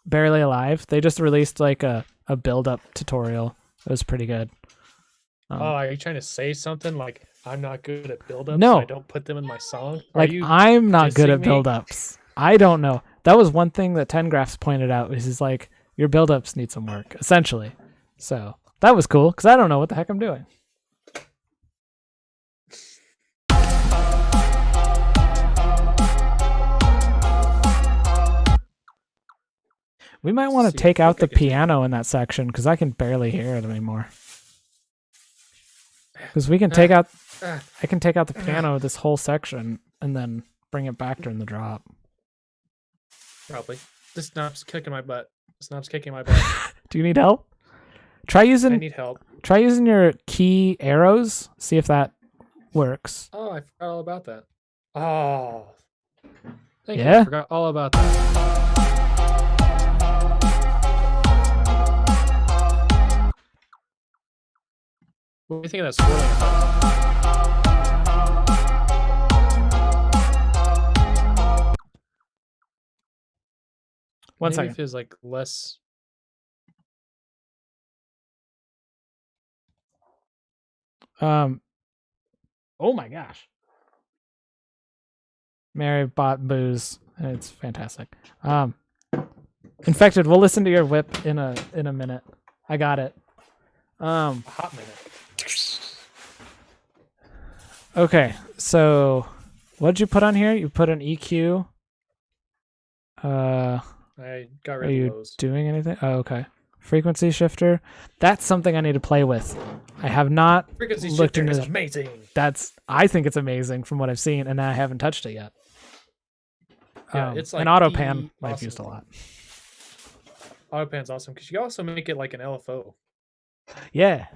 Barely Alive? They just released like a build-up tutorial. It was pretty good. Are you trying to say something like I'm not good at build-ups? No. So I don't put them in my song? Like I'm not good at me? build-ups. I don't know. That was one thing that Tengraphs pointed out. Is like your build-ups need some work, essentially. So that was cool because I don't know what the heck I'm doing. We might want to take out the piano in that section because I can barely hear it anymore. Because we can take out, I can take out the piano this whole section and then bring it back during the drop. Probably. This knob's kicking my butt. This knob's kicking my butt. Do you need help? Try using. I need help. Try using your key arrows. See if that works. Oh, I forgot all about that. Oh, thank you. Yeah? I forgot all about that. What do you think of that swirling effect? One Maybe second. it feels like less. Oh my gosh. Mary bought booze. And it's fantastic. Infected. We'll listen to your whip in a minute. I got it. A hot minute. Okay, so what did you put on here? You put an EQ. I got Are rid you of those. doing anything? Oh, okay. Frequency shifter. That's something I need to play with. I have not Frequency looked shifter into is this. amazing. I think it's amazing from what I've seen, and I haven't touched it yet. Yeah, it's like an auto pan the I've awesome used a lot. Auto pan's awesome because you also make it like an LFO. Yeah.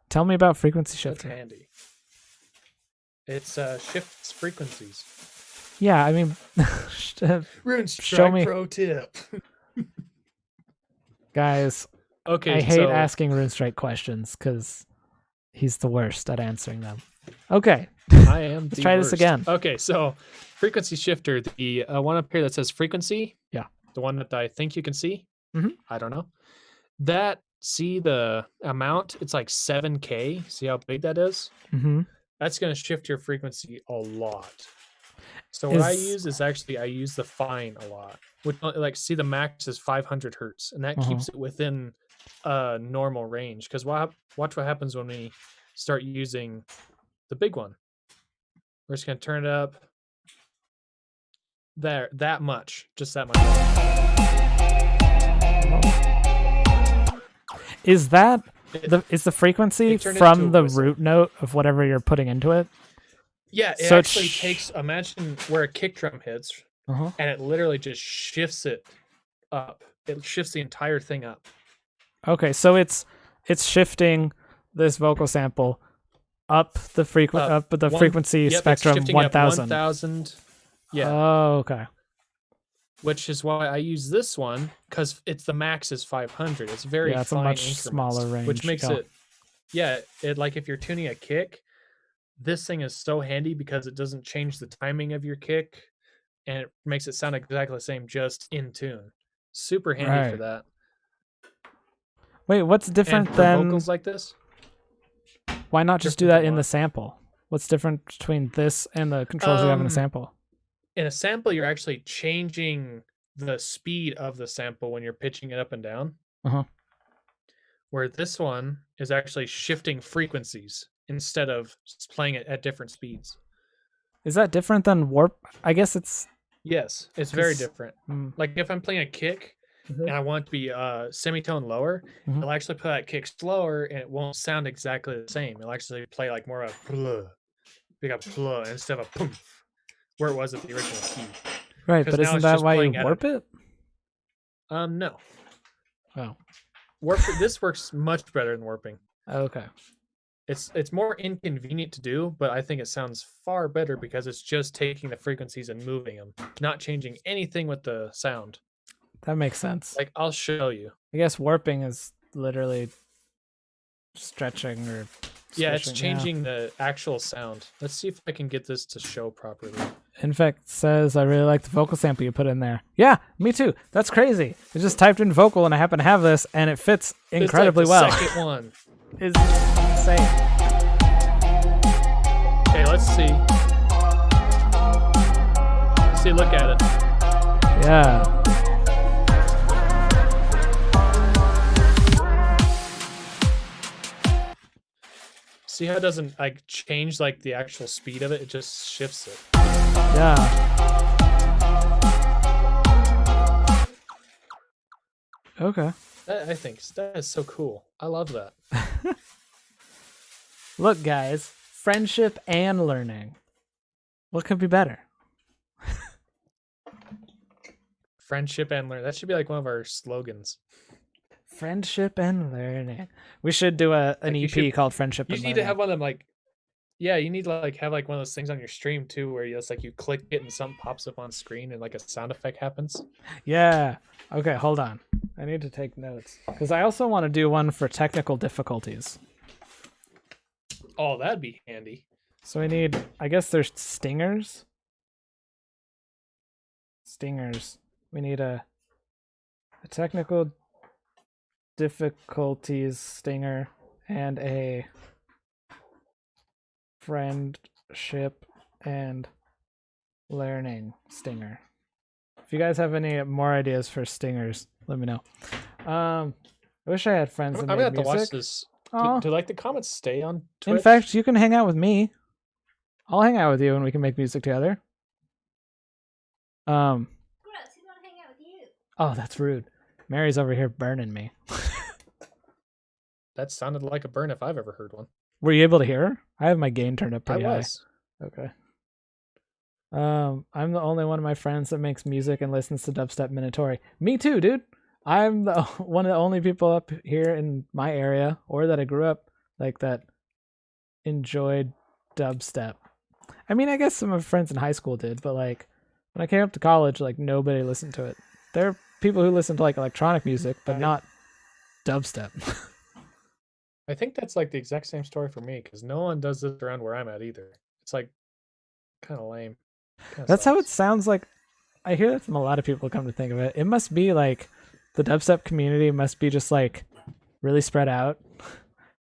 Tell me about frequency That's shifter. handy. It's shifts frequencies. Yeah, I mean, Runestrike show me. pro tip. Guys, Okay, I hate asking Runestrike questions because he's the worst at answering them. Okay. I am. Let's try this again. Okay, so frequency shifter, the one up here that says frequency. Yeah. The one that I think you can see. Mhm. I don't know. That, see the amount? It's like 7K. See how big that is? Mm-hmm. That's going to shift your frequency a lot. So what I use is actually, I use the fine a lot. Which, like, see the max is 500 hertz, and that keeps it within a normal range. Because watch what happens when we start using the big one. We're just going to turn it up there, that much, just that much. Is that is the frequency from the root note of whatever you're putting into it? Yeah, it So actually takes, imagine where a kick drum hits, and it literally just shifts it up. It shifts the entire thing up. Okay, so it's shifting this vocal sample up the frequency spectrum 1000. 1000. Yeah. Oh, okay. Which is why I use this one, because it's the max is 500. It's very it's fine a much increments, smaller range. which makes it like if you're tuning a kick, this thing is so handy because it doesn't change the timing of your kick, and it makes it sound exactly the same, just in tune. Super handy for that. Wait, what's different and than vocals like this? Why not just do that in the sample? What's different between this and the controls you have in a sample? In a sample, you're actually changing the speed of the sample when you're pitching it up and down. Where this one is actually shifting frequencies instead of playing it at different speeds. Is that different than warp? I guess it's. Yes, it's very 'Cause- different. Mm, Like if I'm playing a kick mhm, and I want it to be semitone lower, mhm. it'll actually play that kick slower and it won't sound exactly the same. It'll actually play like more of a blah, big up blah instead of a poof, where it was at the original key. Right, 'Cause but now isn't it's that just why you playing at a- warp it? No. Oh, This works much better than warping. okay. It's more inconvenient to do, but I think it sounds far better because it's just taking the frequencies and moving them, not changing anything with the sound. That makes sense. Like I'll show you. I guess warping is literally stretching or. Yeah, it's squishing, changing the actual sound. Let's see if I can get this to show properly. Infect says, I really like the vocal sample you put in there. Yeah, me too. That's crazy. I just typed in vocal and I happen to have this and it fits incredibly It's like the well. second one. It's insane. Okay, let's see. Let's see, look at it. Yeah. See how it doesn't like change like the actual speed of it? It just shifts it. Yeah. Okay. I think that is so cool. I love that. Look, guys, friendship and learning. What could be better? Friendship and learn. That should be like one of our slogans. Friendship and learning. We should do an Like, you EP should- called Friendship You and need Learning. to have one of them like, yeah, you need to like have like one of those things on your stream too, where it's like you click it and something pops up on screen and like a sound effect happens. Yeah. Okay, hold on. I need to take notes because I also want to do one for technical difficulties. Oh, that'd be handy. So we need, I guess there's stingers. Stingers. We need a technical difficulties stinger and a friendship and learning stinger. If you guys have any more ideas for stingers, let me know. I wish I had friends I'm that gonna made have to watch music. this. Aw. Do like the comments stay on Twitch? In fact, you can hang out with me. I'll hang out with you and we can make music together. Gross, who want to hang out with you? Oh, that's rude. Mary's over here burning me. That sounded like a burn if I've ever heard one. Were you able to hear her? I have my gain turned up I pretty high. was. Okay. I'm the only one of my friends that makes music and listens to dubstep Minatory. Me too, dude. I'm the one of the only people up here in my area or that I grew up like that enjoyed dubstep. I mean, I guess some of my friends in high school did, but like when I came up to college, like nobody listened to it. There are people who listen to like electronic music, but not dubstep. I think that's like the exact same story for me because no one does this around where I'm at either. It's like kind of lame. Kinda That's how it sucks. sounds like. I hear that from a lot of people, come to think of it. It must be like the dubstep community must be just like really spread out.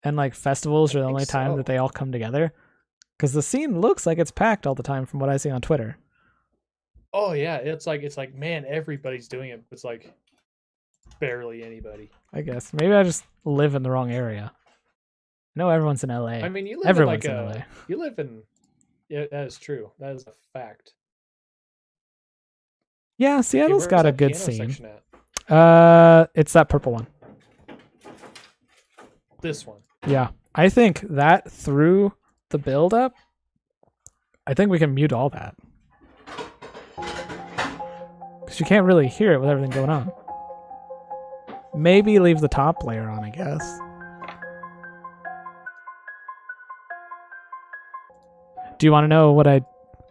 And like festivals I are the think only time so. that they all come together. Because the scene looks like it's packed all the time from what I see on Twitter. Oh yeah, it's like man, everybody's doing it. It's like barely anybody. I guess. Maybe I just live in the wrong area. No, everyone's in LA. I mean, you live Everyone's in in like LA. a. You live in. Yeah, that is true. That is a fact. Yeah, Okay, Seattle's where's got a that good piano scene. section at? It's that purple one. This one. Yeah. I think that through the build up, I think we can mute all that. Because you can't really hear it with everything going on. Maybe leave the top layer on, I guess. Do you want to know what I...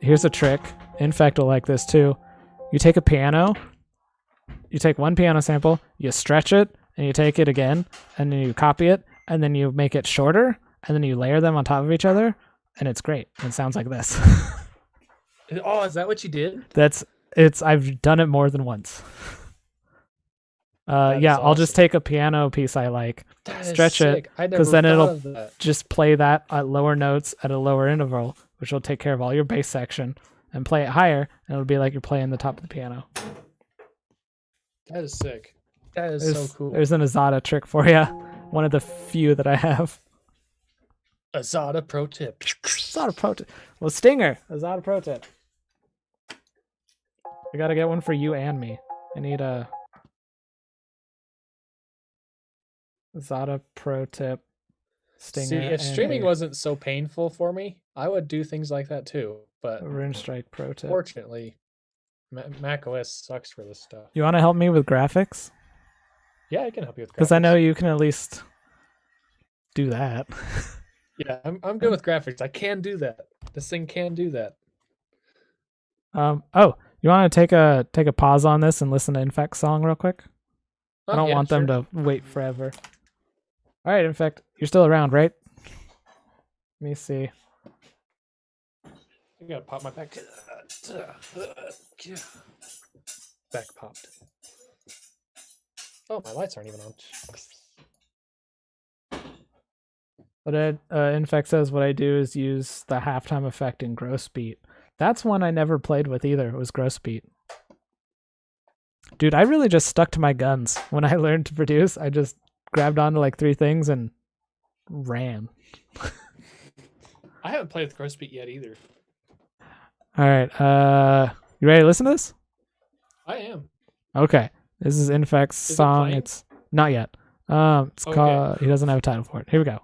Here's a trick. Infect will like this too. You take a piano, you take one piano sample, you stretch it, and you take it again, and then you copy it, and then you make it shorter, and then you layer them on top of each other, and it's great. It sounds like this. Oh, is that what you did? I've done it more than once. That Yeah, is I'll just awesome. take a piano piece I like, That is stretch it, sick. I 'cause never then thought it'll of that. just play that at lower notes at a lower interval, which will take care of all your bass section, and play it higher, and it'll be like you're playing the top of the piano. That is sick. That is so cool. There's an Azada trick for you. One of the few that I have. Azada pro tip. Azada pro tip. Well, Stinger. Azada pro tip. I gotta get one for you and me. I need a Azada pro tip. Stinger. See, if and streaming a wasn't so painful for me, I would do things like that too. But Runestrike pro tip. fortunately, Mac OS sucks for this stuff. You want to help me with graphics? Yeah, I can help you with graphics. Because I know you can at least do that. Yeah, I'm good with graphics. I can do that. This thing can do that. Oh, you want to take a pause on this and listen to Infect's song real quick? I don't want them to wait forever. All right, Infect, you're still around, right? Let me see. I gotta pop my back. Back popped. Oh, my lights aren't even on. What Infect says what I do is use the halftime effect in Gross Beat. That's one I never played with either. It was Gross Beat. Dude, I really just stuck to my guns when I learned to produce. I just grabbed onto like 3 things and ran. I haven't played with Gross Beat yet either. All right. You ready to listen to this? I am. Okay. This is Infect's song. It's not yet. It's called. He doesn't have a title for it. Here we go.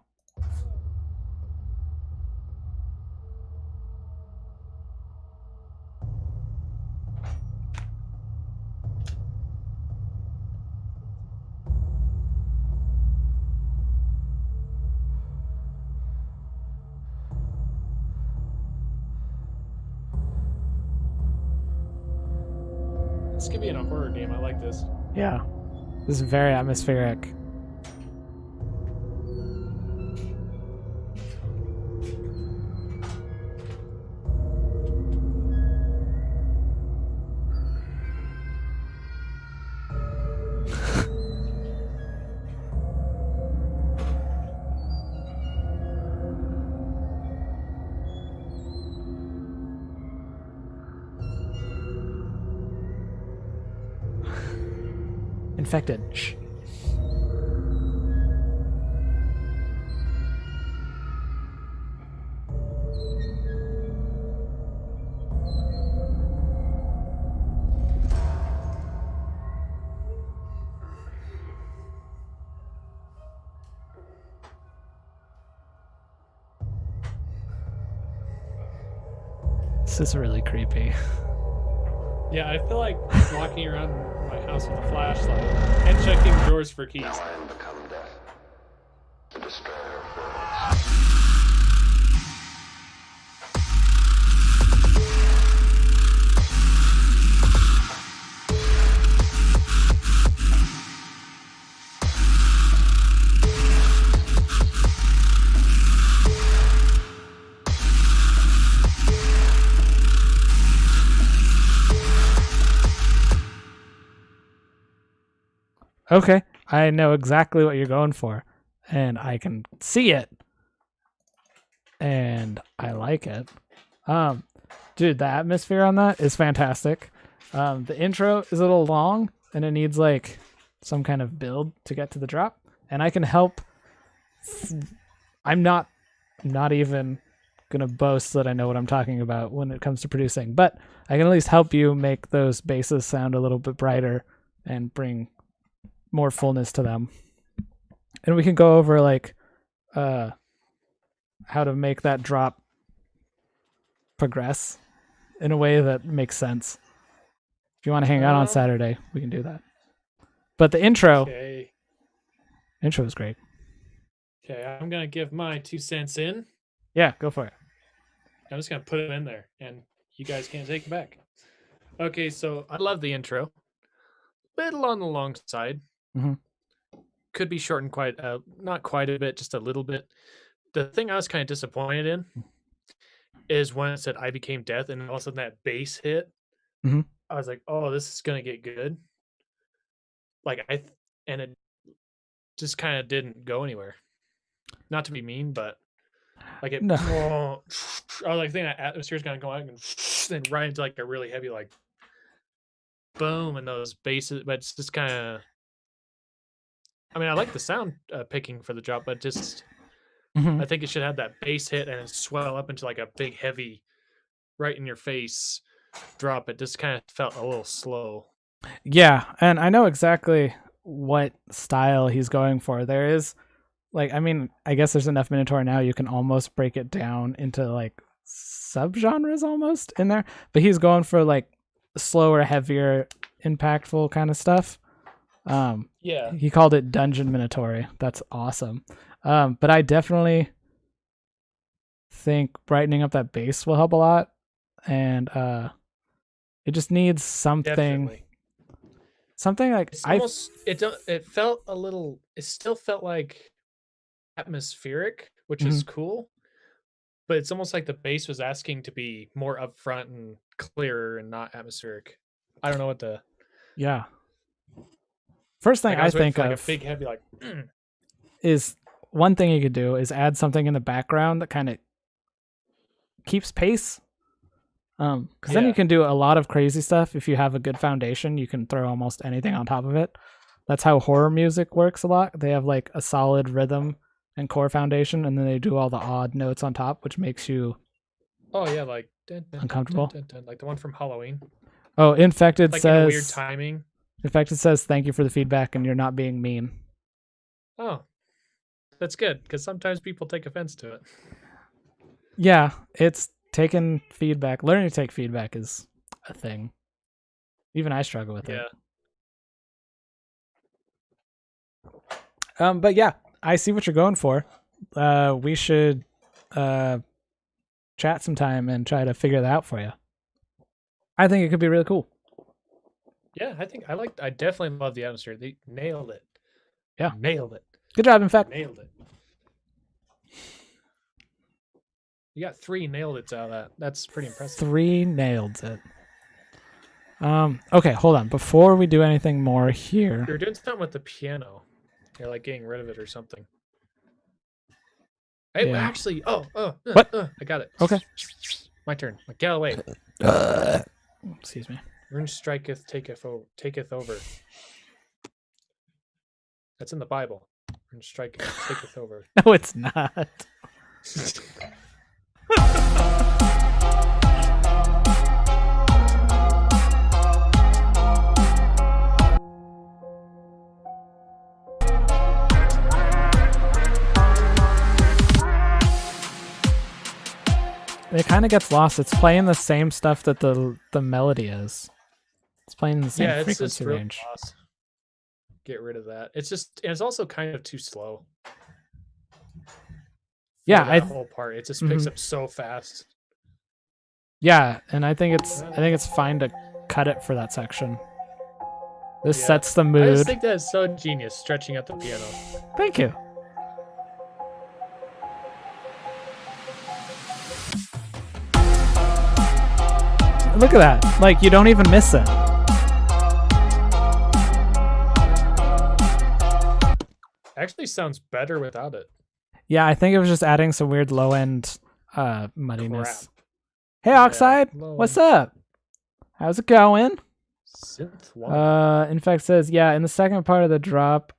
This could be in a horror game. I like this. Yeah. This is very atmospheric. Infected. Shh. This is really creepy. Yeah, I feel like walking around my house with a flashlight and checking drawers for keys. Now I am become death, the destroyer of worlds. Okay, I know exactly what you're going for, and I can see it, and I like it. Dude, the atmosphere on that is fantastic. The intro is a little long, and it needs like some kind of build to get to the drop, and I can help. I'm not even gonna boast that I know what I'm talking about when it comes to producing, but I can at least help you make those basses sound a little bit brighter and bring more fullness to them. And we can go over like how to make that drop progress in a way that makes sense. If you want to hang out on Saturday, we can do that. But the intro is great. Okay, I'm gonna give my 2 cents in. Yeah, go for it. I'm just gonna put it in there, and you guys can't take it back. Okay, so I love the intro. Little on the long side. Mhm. Could be shortened not quite a bit, just a little bit. The thing I was kind of disappointed in is when it said "I became death," and all of a sudden that bass hit. Mhm. I was like, "Oh, this is gonna get good." Like and it just kind of didn't go anywhere. Not to be mean, but like it. No. I was like, thinking that atmosphere's gonna go out and then right into like a really heavy like boom and those basses, but it's just kind of. I mean, I like the sound picking for the drop, but just Mhm. I think it should have that bass hit and swell up into like a big, heavy, right in your face drop. It just kind of felt a little slow. Yeah, and I know exactly what style he's going for. There is like, I mean, I guess there's enough Minatory now you can almost break it down into like subgenres almost in there, but he's going for like slower, heavier, impactful kind of stuff. Yeah. He called it Dungeon Minatory. That's awesome. But I definitely think brightening up that bass will help a lot, and it just needs something. Definitely. Something like It's almost it felt a little. It still felt like atmospheric, which is cool. But it's almost like the bass was asking to be more upfront and clearer and not atmospheric. I don't know what the yeah. First thing like, I was waiting think for, like of a big heavy like is one thing you could do is add something in the background that kind of keeps pace. Because then Yeah. you can do a lot of crazy stuff. If you have a good foundation, you can throw almost anything on top of it. That's how horror music works a lot. They have like a solid rhythm and core foundation, and then they do all the odd notes on top, which makes you oh yeah, like dun, dun, uncomfortable. dun, dun, dun, like the one from Halloween. Oh, Infected Like in a weird says timing. Infected says thank you for the feedback and you're not being mean. Oh, that's good because sometimes people take offense to it. Yeah, it's taking feedback. Learning to take feedback is a thing. Even I struggle with Yeah. it. But yeah, I see what you're going for. We should chat sometime and try to figure that out for you. I think it could be really cool. Yeah, I definitely love the atmosphere. They nailed it. Yeah. Nailed it. Good job, in fact. Nailed it. You got 3 nailed it out of that. That's pretty impressive. 3 nailed it. Okay, hold on. Before we do anything more here. You're doing something with the piano. You're like getting rid of it or something. Hey, Yeah. actually, What? I got it. Okay. My turn. Like, get away. Excuse me. Runestrike taketh over. That's in the Bible. Runestrike taketh over. No, it's not. It kind of gets lost. It's playing the same stuff that the melody is. It's playing the same Yeah, it's just frequency real range. lost. Get rid of that. It's also kind of too slow. Yeah, that whole part. It just picks up so fast. Yeah, and I think it's fine to cut it for that section. This Yeah. sets the I mood. just think that's so genius, stretching out the piano. Thank you. Look at that. Like, you don't even miss it. Actually sounds better without it. Yeah, I think it was just adding some weird low end muddiness. Crap. Hey Oxide, low what's end. up? How's it going? Synth one. In fact says, yeah, in the second part of the drop,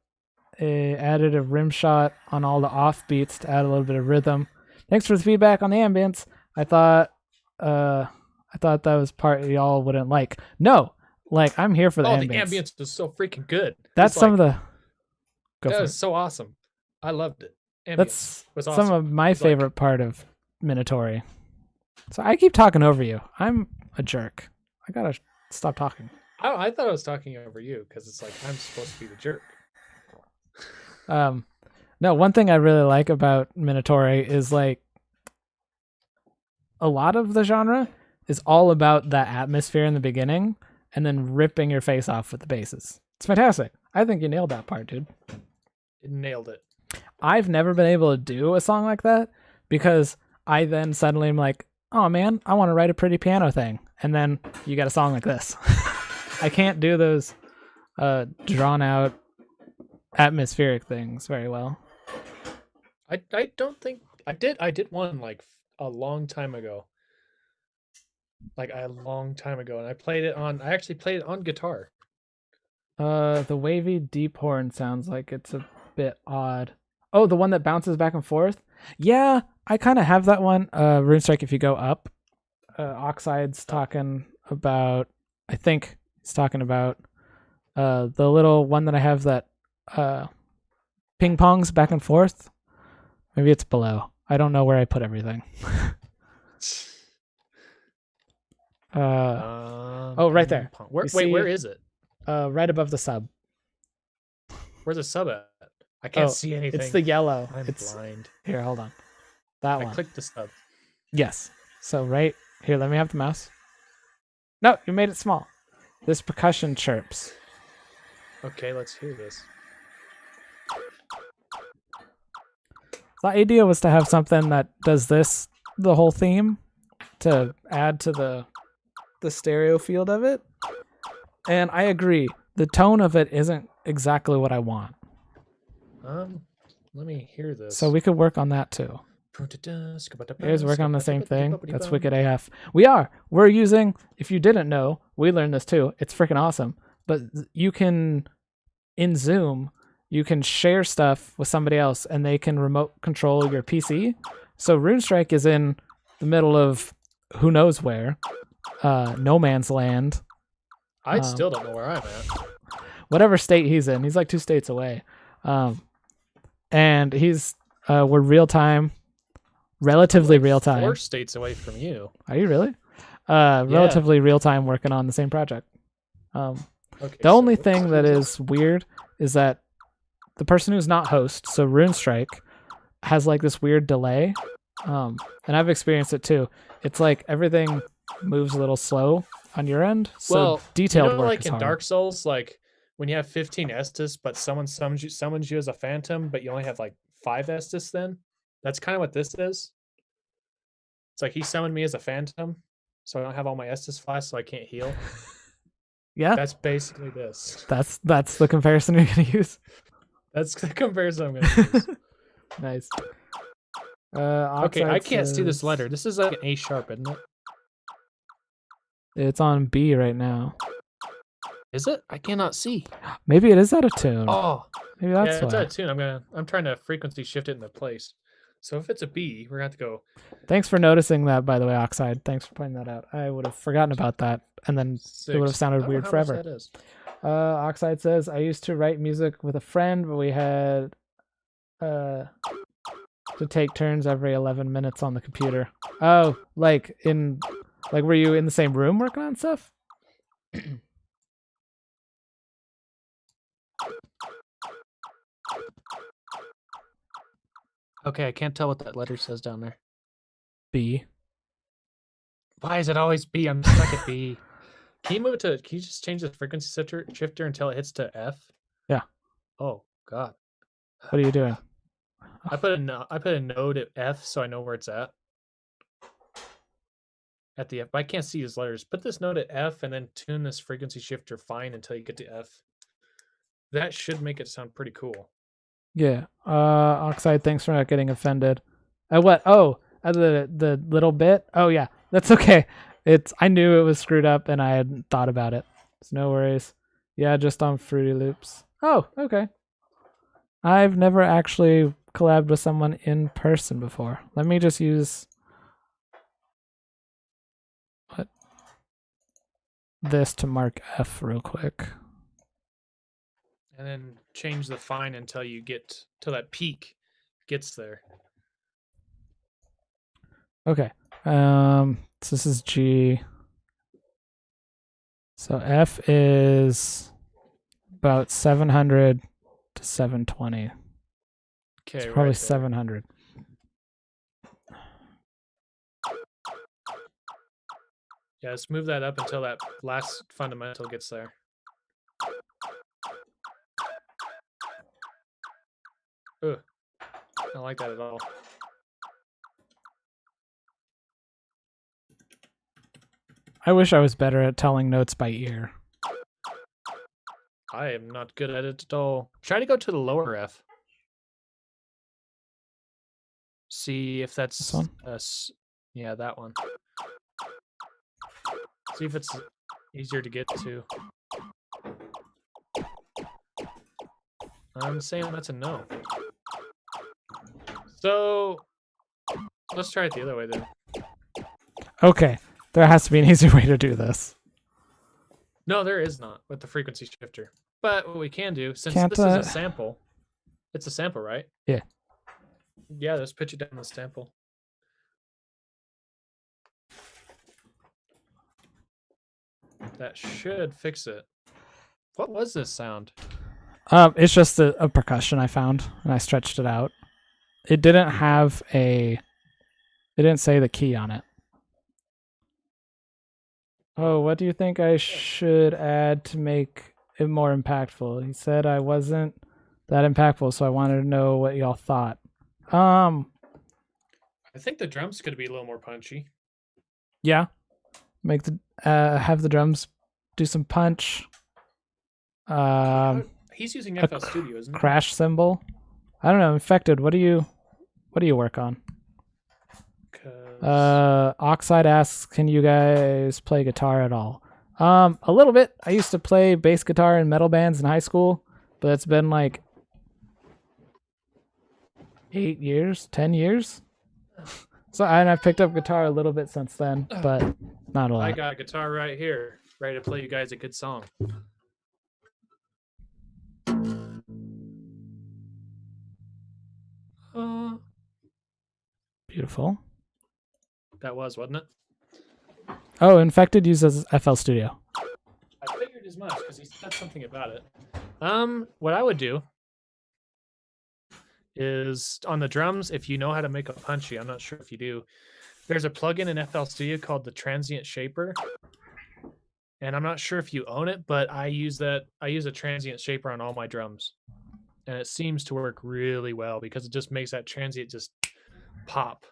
it added a rim shot on all the off beats to add a little bit of rhythm. Thanks for the feedback on the ambience. I thought that was part y'all wouldn't like. No, like I'm here for the ambience. The ambience was so freaking good. That's some of the. Go That for was it. so awesome. I loved it. Ambience That's was awesome. some of my It's like- favorite part of Minatory. So I keep talking over you. I'm a jerk. I gotta stop talking. Oh, I thought I was talking over you because it's like I'm supposed to be the jerk. No, one thing I really like about Minatory is like a lot of the genre is all about that atmosphere in the beginning and then ripping your face off with the basses. It's fantastic. I think you nailed that part, dude. It nailed it. I've never been able to do a song like that because I then suddenly am like, oh man, I want to write a pretty piano thing. And then you got a song like this. I can't do those drawn out atmospheric things very well. I don't think I did. I did one like a long time ago. Like a long time ago, and I actually played it on guitar. The wavy deep horn sounds like it's a bit odd. Oh, the one that bounces back and forth? Yeah, I kind of have that one. Runestrike, if you go up, Oxide's talking about, I think he's talking about the little one that I have that ping pongs back and forth. Maybe it's below. I don't know where I put everything. Oh, right there. Where, You wait, see- where is it? Right above the sub. Where's the sub at? I can't Oh, see anything. It's the yellow. I'm It's blind. here. Hold on. That I one. clicked the sub. Yes. So right here, let me have the mouse. No, you made it small. This percussion chirps. Okay, let's hear this. The idea was to have something that does this, the whole theme, to add to the stereo field of it. And I agree. The tone of it isn't exactly what I want. Let me hear this. So we could work on that too. Here's working on the same thing. That's wicked AF. We're using, if you didn't know, we learned this too. It's freaking awesome. But you can, in Zoom, you can share stuff with somebody else and they can remote control your PC. So Runestrike is in the middle of who knows where, no man's land. I still don't know where I'm at. Whatever state he's in. He's like 2 states away. And we're real time. Relatively real time. 4 states away from you. Are you really? Relatively real time working on the same project. Okay, The only thing that is weird is that the person who's not host, so Runestrike, has like this weird delay. And I've experienced it too. It's like everything moves a little slow on your end. So detailed work like is in hard. Dark Souls, like when you have 15 Estus, but someone summons you as a phantom, but you only have like 5 Estus then? That's kind of what this is. It's like he summoned me as a phantom, so I don't have all my Estus flasks, so I can't heal. Yeah, That's basically this. that's the comparison you're gonna use. That's the comparison I'm going to use. Nice. Okay, I Oxide can't see this says- letter. This is like an A sharp, isn't it? It's on B right now. Is it? I cannot see. Maybe it is out of tune. Oh, Maybe that's yeah, it's why. out of tune. I'm trying to frequency shift it into place. So if it's a B, we're gonna have to go Thanks for noticing that, by the way, Oxide. Thanks for pointing that out. I would have forgotten about that, and then 6. it would have I sounded don't know weird how forever. much that is. Oxide says, I used to write music with a friend, but we had to take turns every 11 minutes on the computer. Oh, like were you in the same room working on stuff? Okay, I can't tell what that letter says down there. B. Why is it always B? I'm stuck at B. Can you just change the frequency shifter until it hits to F? Yeah. Oh God. What are you doing? I put a node at F so I know where it's at. At the F, but I can't see these letters. Put this node at F and then tune this frequency shifter fine until you get to F. That should make it sound pretty cool. Yeah. Oxide, thanks for not getting offended. What? Oh, the little bit? Oh yeah. That's okay. I knew it was screwed up and I hadn't thought about it. It's no worries. Yeah, just on Fruity Loops. Oh, okay. I've never actually collabed with someone in person before. Let me just use this to mark F real quick. And then change the fine until you get till that peak gets there. Okay. So this is G. So F is about 700 to 720. Okay, It's probably right there. 700. Yeah, let's move that up until that last fundamental gets there. Ugh. I don't like that at all. I wish I was better at telling notes by ear. I am not good at it at all. Try to go to the lower F. See if that's This one? yeah, that one. See if it's easier to get to. I'm saying that's a no. So let's try it the other way then. Okay, there has to be an easier way to do this. No, there is not with the frequency shifter. But what we can do, since Can't, this is a sample, it's a sample, right? Yeah. Yeah, let's pitch it down the sample. That should fix it. What was this sound? It's just a percussion I found, and I stretched it out. It didn't have a. It didn't say the key on it. Oh, what do you think I should add to make it more impactful? He said I wasn't that impactful, so I wanted to know what y'all thought. I think the drums could be a little more punchy. Yeah, make the have the drums do some punch. He's using a FL Studio, isn't he? Crash cymbal. I don't know. Infected. What do you work on? Oxide asks, can you guys play guitar at all? A little bit. I used to play bass guitar in metal bands in high school, but it's been like 8 years, 10 years. So, and I've picked up guitar a little bit since then, but not a lot. I got a guitar right here, ready to play you guys a good song. Beautiful. That wasn't it? Oh, Infected uses FL Studio. I figured as much because he said something about it. What I would do is on the drums, if you know how to make a punchy, I'm not sure if you do. There's a plugin in FL Studio called the Transient Shaper, and I'm not sure if you own it, but I use that. I use a Transient Shaper on all my drums, and it seems to work really well because it just makes that transient just pop.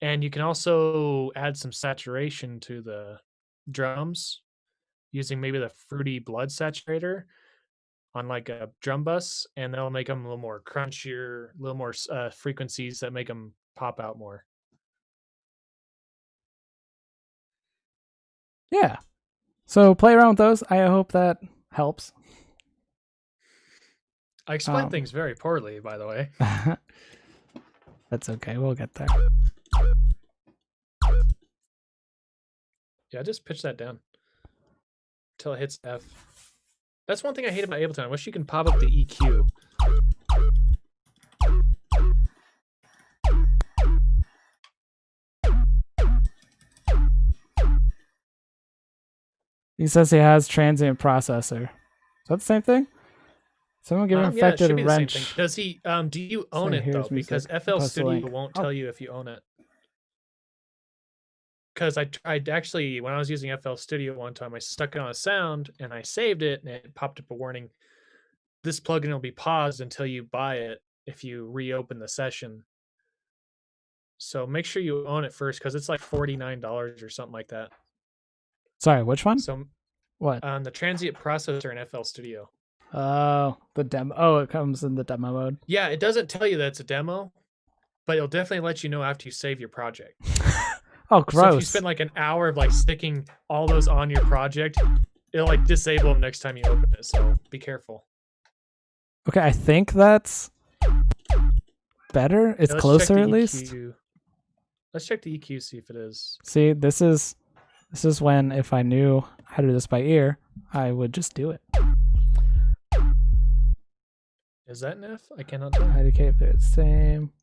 And you can also add some saturation to the drums using maybe the Fruity Blood Saturator on like a drum bus, and that'll make them a little more crunchier, a little more frequencies that make them pop out more. Yeah. So play around with those. I hope that helps. I explained things very poorly, by the way. That's okay. We'll get there. Yeah, just pitch that down until it hits F. That's one thing I hate about Ableton. I wish you can pop up the EQ. He says he has transient processor. Is that the same thing? Someone give Infected a wrench. Does he? Do you own it though? Because FL Studio won't tell you if you own it. Because I actually, when I was using FL Studio one time, I stuck it on a sound and I saved it, and it popped up a warning. This plugin will be paused until you buy it if you reopen the session. So make sure you own it first, because it's like $49 or something like that. Sorry, which one? So what? The transient processor in FL Studio. Oh, the demo. Oh, it comes in the demo mode. Yeah, it doesn't tell you that it's a demo, but it'll definitely let you know after you save your project. Oh, gross. So if you spend like an hour of like sticking all those on your project, it'll like disable them next time you open it. So be careful. Okay, I think that's better. It's closer at least. Let's check the EQ, see if it is. See, this is when, if I knew how to do this by ear, I would just do it. Is that an F? I cannot tell. IDK if they're the same.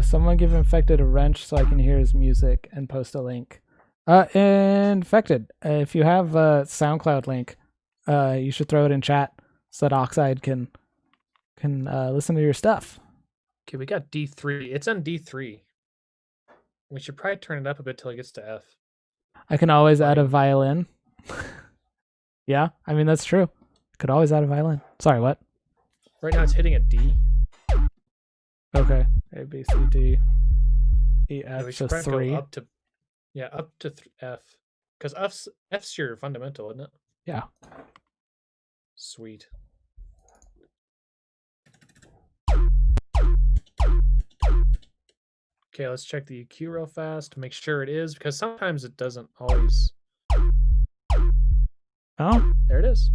Someone give Infected a wrench so I can hear his music and post a link. Infected, if you have a SoundCloud link, you should throw it in chat so that Oxide can listen to your stuff. Okay, we got D3. It's on D3. We should probably turn it up a bit till it gets to F. I can always add a violin. Yeah, I mean, that's true. Could always add a violin. Sorry, what? Right now it's hitting a D. Okay. A, B, C, D, E, F, we so should 3. Go up to, up to F. Because F's your fundamental, isn't it? Yeah. Sweet. Okay, let's check the EQ real fast to make sure it is, because sometimes it doesn't always. Oh, there it is.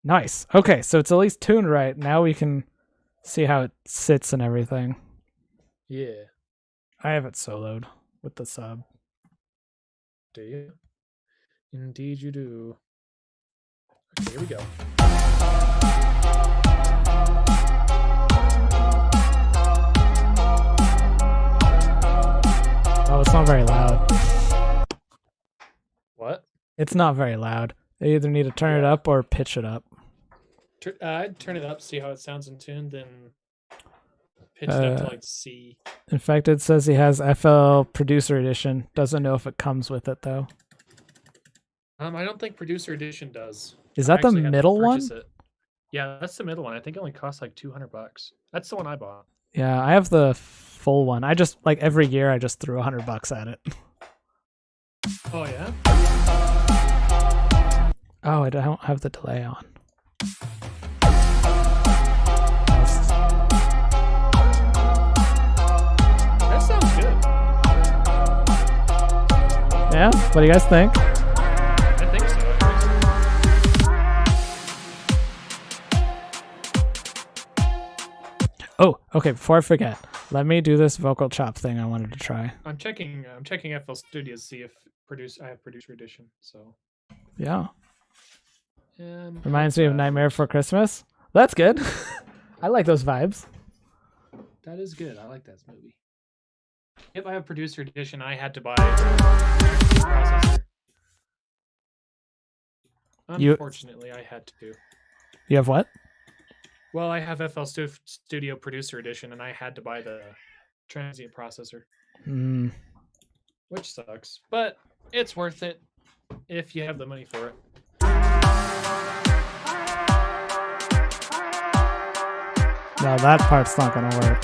Nice. Okay, so it's at least tuned right. Now we can see how it sits and everything. Yeah. I have it soloed with the sub. Do you? Indeed, you do. Okay, here we go. Oh, it's not very loud. What? It's not very loud. They either need to turn it Yeah. up or pitch it up. I'd turn it up, see how it sounds in tune, then pitch it up to like C. In fact, it says he has FL Producer Edition. Doesn't know if it comes with it though. I don't think Producer Edition does. Is I that the actually had to middle one? purchase it. Yeah, that's the middle one. I think it only costs like $200. That's the one I bought. Yeah, I have the full one. I just like every year I just threw $100 at it. Oh yeah. Oh, I don't have the delay on. That sounds good. Yeah, what do you guys think? I think so. Oh, okay. Before I forget, let me do this vocal chop thing I wanted to try. I'm checking FL Studios to see if I have Producer Edition. So Yeah, reminds me of Nightmare Before Christmas. That's good. I like those vibes. That is good. I like that movie. If I have Producer Edition, I had to buy a processor. Unfortunately, I had to. You have what? Well, I have FL Studio Producer Edition, and I had to buy the transient processor, Mm, which sucks. But it's worth it if you have the money for it. no, that part's not gonna work.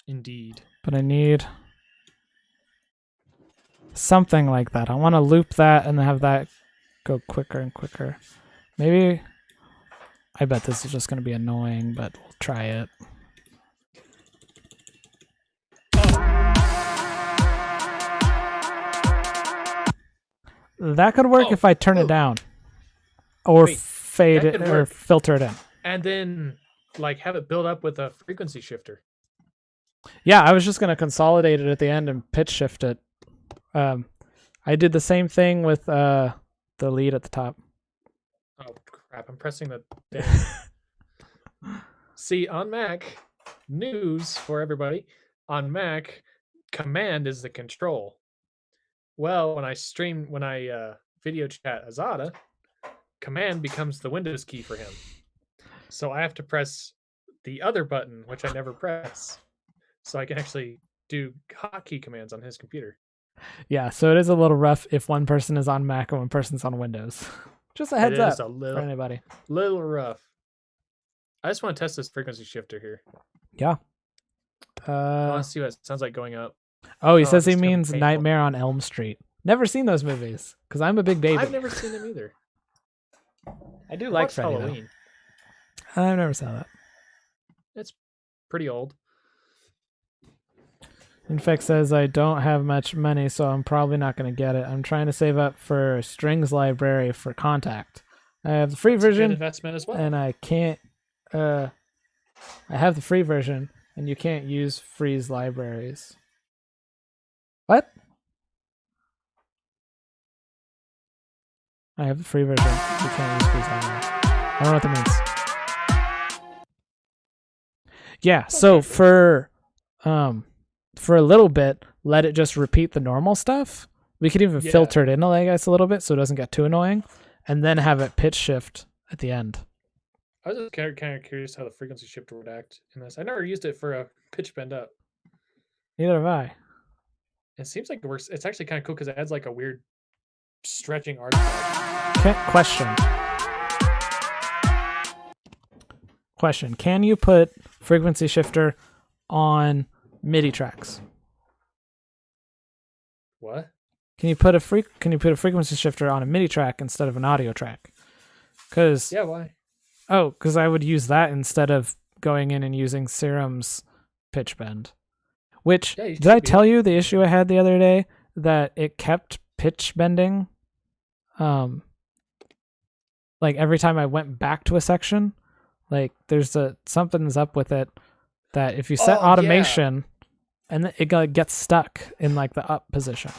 Indeed. But I need something like that. I want to loop that and have that go quicker and quicker. Maybe. I bet this is just going to be annoying, but we'll try it. That could work if I turn it down, or Wait, fade that it, could or work. filter it in. And then, like, have it build up with a frequency shifter. Yeah, I was just gonna consolidate it at the end and pitch shift it. I did the same thing with the lead at the top. Oh crap! I'm pressing the. See, on Mac, news for everybody. On Mac, command is the control. Well, when I video chat Azada, command becomes the Windows key for him. So I have to press the other button, which I never press, so I can actually do hotkey commands on his computer. Yeah, so it is a little rough if one person is on Mac and one person's on Windows. Just a heads It up is a for anybody. little rough. I just want to test this frequency shifter here. Yeah. I want to see what it sounds like going up. Oh, he Oh, says he this is gonna be means painful. Nightmare on Elm Street. Never seen those movies because I'm a big baby. I've never seen them either. I do I like watched Freddy. Though. Halloween. I've never saw that. It's pretty old. Infect says I don't have much money, so I'm probably not going to get it. I'm trying to save up for a strings library for Contact. I have the free It's a good version, investment as well. and I can't. I have the free version, and you can't use freeze libraries. What? I have the free version. You can't use freeze libraries. I don't know what that means. Yeah. So for a little bit, let it just repeat the normal stuff. We could even Yeah. filter it in, I guess, a little bit so it doesn't get too annoying, and then have it pitch shift at the end. I was just kind of curious how the frequency shifter would act in this. I never used it for a pitch bend up. Neither have I. It seems like it works. It's actually kind of cool because it adds like a weird stretching artifact. Question. Can you put frequency shifter on MIDI tracks? What? Can you put a frequency shifter on a MIDI track instead of an audio track? Because Yeah, why? because I would use that instead of going in and using Serum's pitch bend. Which Yeah, you did I should be. tell you the issue I had the other day that it kept pitch bending? like every time I went back to a section, like there's something's up with it that if you set Oh, yeah. automation and then it gets stuck in like the up position.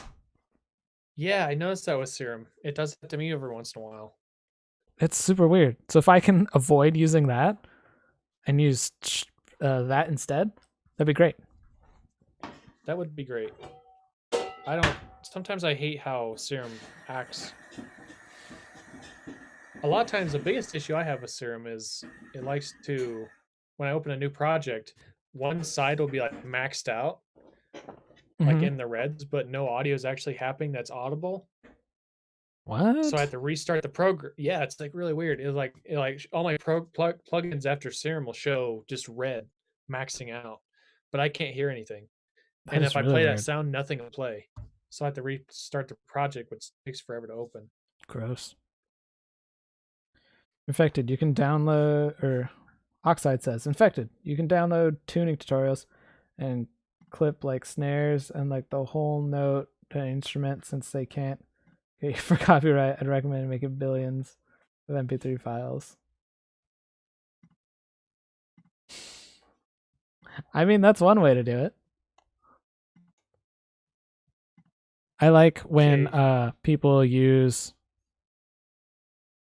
Yeah, I noticed that with Serum. It does that to me every once in a while. It's super weird. So if I can avoid using that and use that instead, that'd be great. That would be great. Sometimes I hate how Serum acts. A lot of times, the biggest issue I have with Serum is it likes to, when I open a new project, one side will be like maxed out, like Mhm. in the reds, but no audio is actually happening that's audible. What? So I have to restart the program. Yeah, it's like really weird. It's like all my plugins after Serum will show just red, maxing out, but I can't hear anything. That And is if I really play weird. that sound, nothing will play. So I have to restart the project, which takes forever to open. Gross. Infected, you can download, or Oxide says, Infected, you can download tuning tutorials and clip like snares and like the whole note instrument since they can't get you for copyright. I'd recommend making billions of MP3 files. I mean, that's one way to do it. I like when people use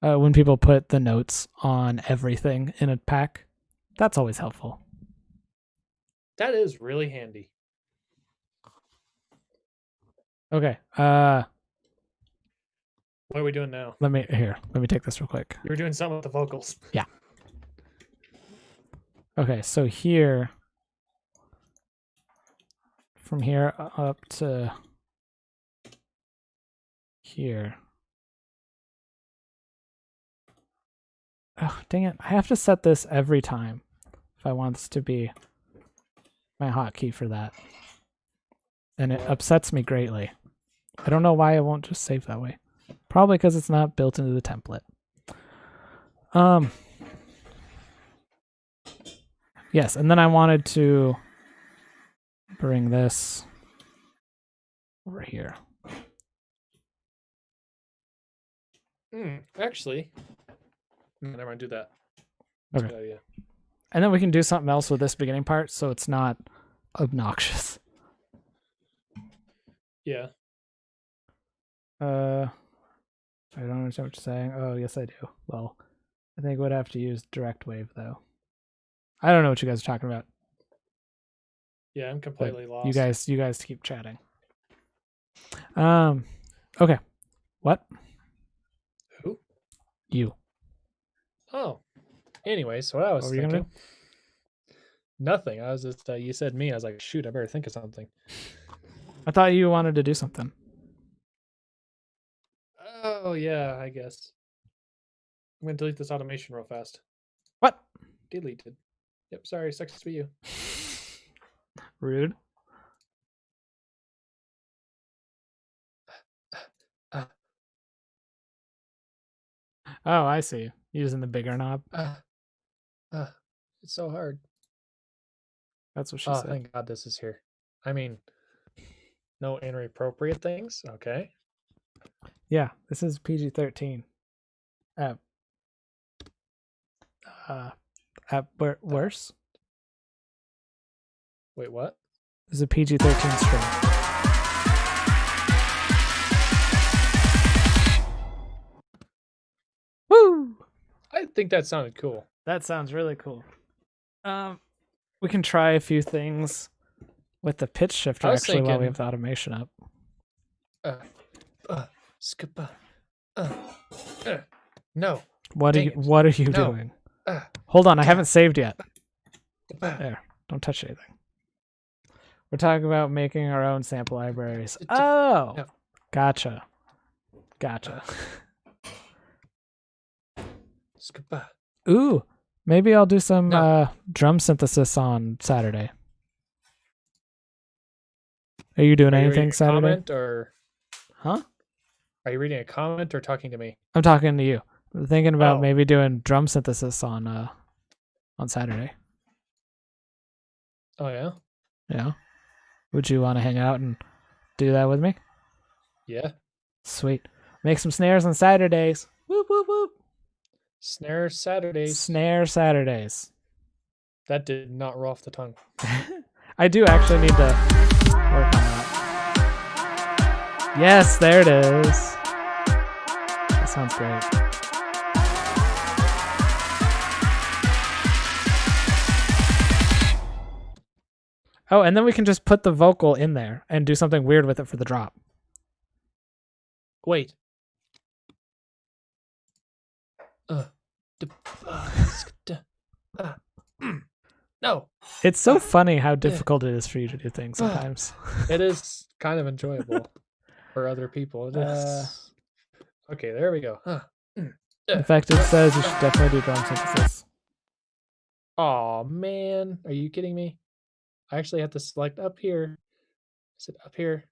when people put the notes on everything in a pack. That's always helpful. That is really handy. Okay. What are we doing now? Let me take this real quick. You were doing something with the vocals. Yeah. Okay, so here, from here up to here. Oh, dang it. I have to set this every time if I want this to be my hotkey for that. And it upsets me greatly. I don't know why it won't just save that way. Probably because it's not built into the template. Yes, and then I wanted to bring this over here. Actually, never mind. Do that. That's Okay. a good idea. And then we can do something else with this beginning part so it's not obnoxious. Yeah. I don't understand what you're saying. Oh, yes, I do. Well, I think we'd have to use direct wave though. I don't know what you guys are talking about. Yeah, I'm completely lost. You guys keep chatting. Okay. What? Who? You. Oh. Anyway, so what I was What were you gonna thinking. Nothing. I was just you said me. I was like, shoot, I better think of something. I thought you wanted to do something. Oh yeah, I guess. I'm gonna delete this automation real fast. What? Deleted. Yep, sorry, sucks to be you. Rude. Oh, I see. Using the bigger knob. It's so hard. That's what she Oh, said. thank God this is here. I mean, no inappropriate things. Okay. Yeah, this is PG-13. Worse. Wait, what? This is a PG-13 stream. Woo! I think that sounded cool. That sounds really cool. We can try a few things with the pitch shifter actually while we have the automation up. No. What are you No. doing? Hold on, I haven't saved yet. There, don't touch anything. We're talking about making our own sample libraries. Oh, No. gotcha. Ooh, maybe I'll do some drum synthesis on Saturday. Are you doing anything Saturday? Comment or Huh? Are you reading a comment or talking to me? I'm talking to you. I'm thinking about Oh. maybe doing drum synthesis on Saturday. Oh yeah? Yeah. Would you want to hang out and do that with me? Yeah. Sweet. Make some snares on Saturdays. Whoop whoop whoop. Snare Saturdays. Snare Saturdays. That did not roll off the tongue. I do actually need to work on that. Yes, there it is. That sounds great. Oh, and then we can just put the vocal in there and do something weird with it for the drop. Wait. No. It's so funny how difficult it is for you to do things sometimes. It is kind of enjoyable for other people. It is. Okay, there we go. In fact, it says you should definitely do drum synthesis. Oh man, are you kidding me? I actually have to select up here. Is it up here?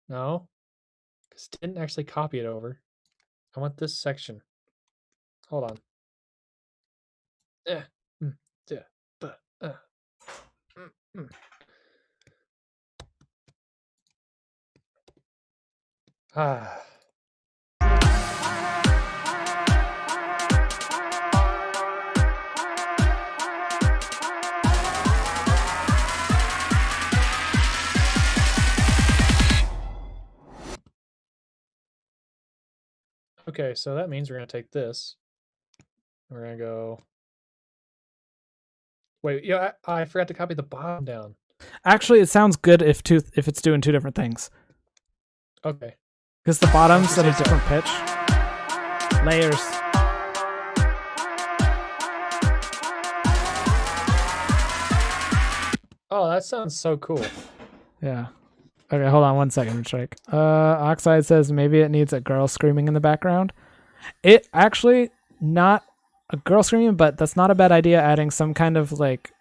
No, because it didn't actually copy it over. I want this section. Hold on. Ah. Okay, so that means we're going to take this. We're going to go. Wait, yeah, I forgot to copy the bottom down. Actually, it sounds good if it's doing two different things. Okay. Because the bottom's at a different pitch. Layers. Oh, that sounds so cool. Yeah. Okay, hold on 1 second, Runestrike. Oxide says maybe it needs a girl screaming in the background. It actually not a girl screaming, but that's not a bad idea, adding some kind of like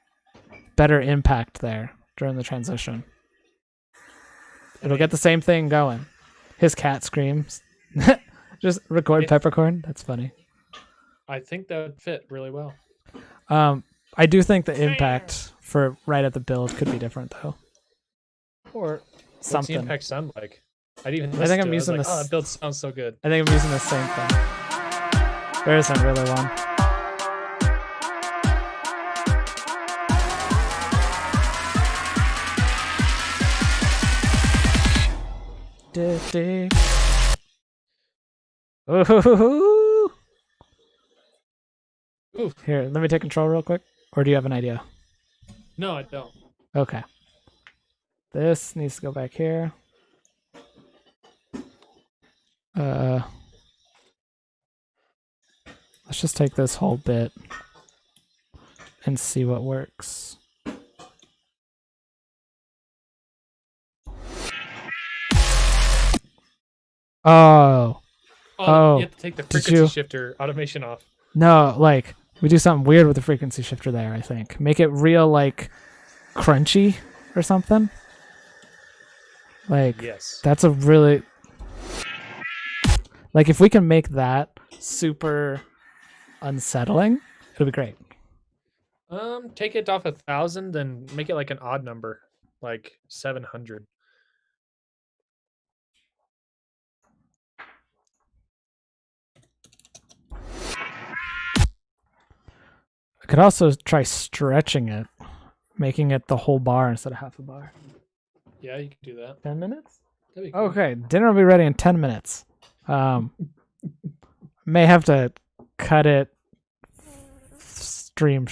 better impact there during the transition. It'll get the same thing going. His cat screams. Just record peppercorn. That's funny. I think that would fit really well. I do think the impact for right at the build could be different though. Or What's something. the impact sound like? I think I'm using this. Oh, that build sounds so good. I think I'm using the same thing. There isn't really one. Ooh. Oof. Here, let me take control real quick. Or do you have an idea? No, I don't. Okay. This needs to go back here. Let's just take this whole bit and see what works. Oh. Oh, you have to take the did frequency you- shifter automation off. No, like, we do something weird with the frequency shifter there, I think. Make it real, like, crunchy or something. Like, Yes. that's a really... Like, if we can make that super unsettling, it'll be great. Take it off 1,000, then make it like an odd number, like 700. I could also try stretching it, making it the whole bar instead of half a bar. Yeah, you can do that. 10 minutes? That'd be cool. Okay, dinner will be ready in 10 minutes. May have to cut it stream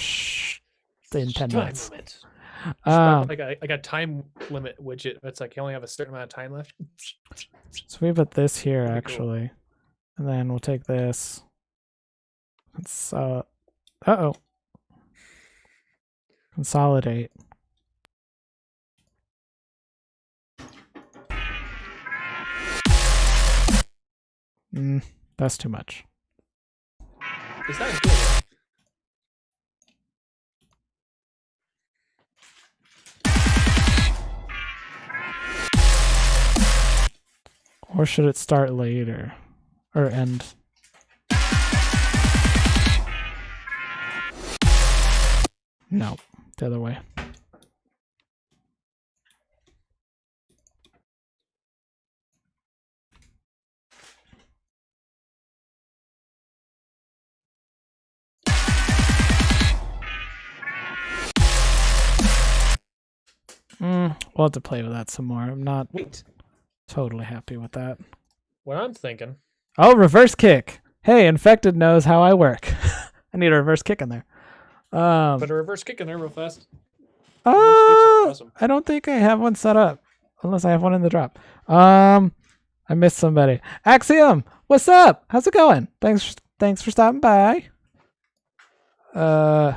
in 10 minutes. Like a time limit widget. It's like you only have a certain amount of time left. So we put this here That'd be cool. actually. And then we'll take this. Let's uh-oh. Consolidate. That's too much. It's not good. Or should it start later? Or end? No, the other way. We'll have to play with that some more. I'm not Wait, totally happy with that. what I'm thinking. Oh, reverse kick. Hey, Infected knows how I work. I need a reverse kick in there. Put a reverse kick in there real fast. Reverse kicks are awesome. I don't think I have one set up. Unless I have one in the drop. I missed somebody. Axiom, what's up? How's it going? Thanks for stopping by. Sorry,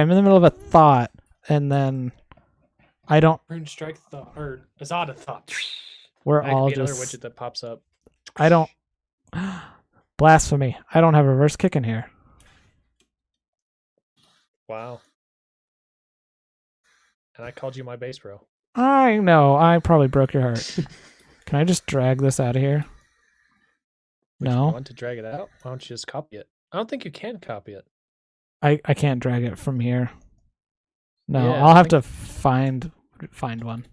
I'm in the middle of a thought, and then I don't. Runestrike thought, or Azada thought. We're That all could be another just. widget that pops up. I don't. Blasphemy! I don't have a reverse kick in here. Wow. And I called you my base bro. I know. I probably broke your heart. Can I just drag this out of here? Would you No, want to drag it out? Why don't you just copy it? I don't think you can copy it. I can't drag it from here. No, Yeah, I'll I have to find one.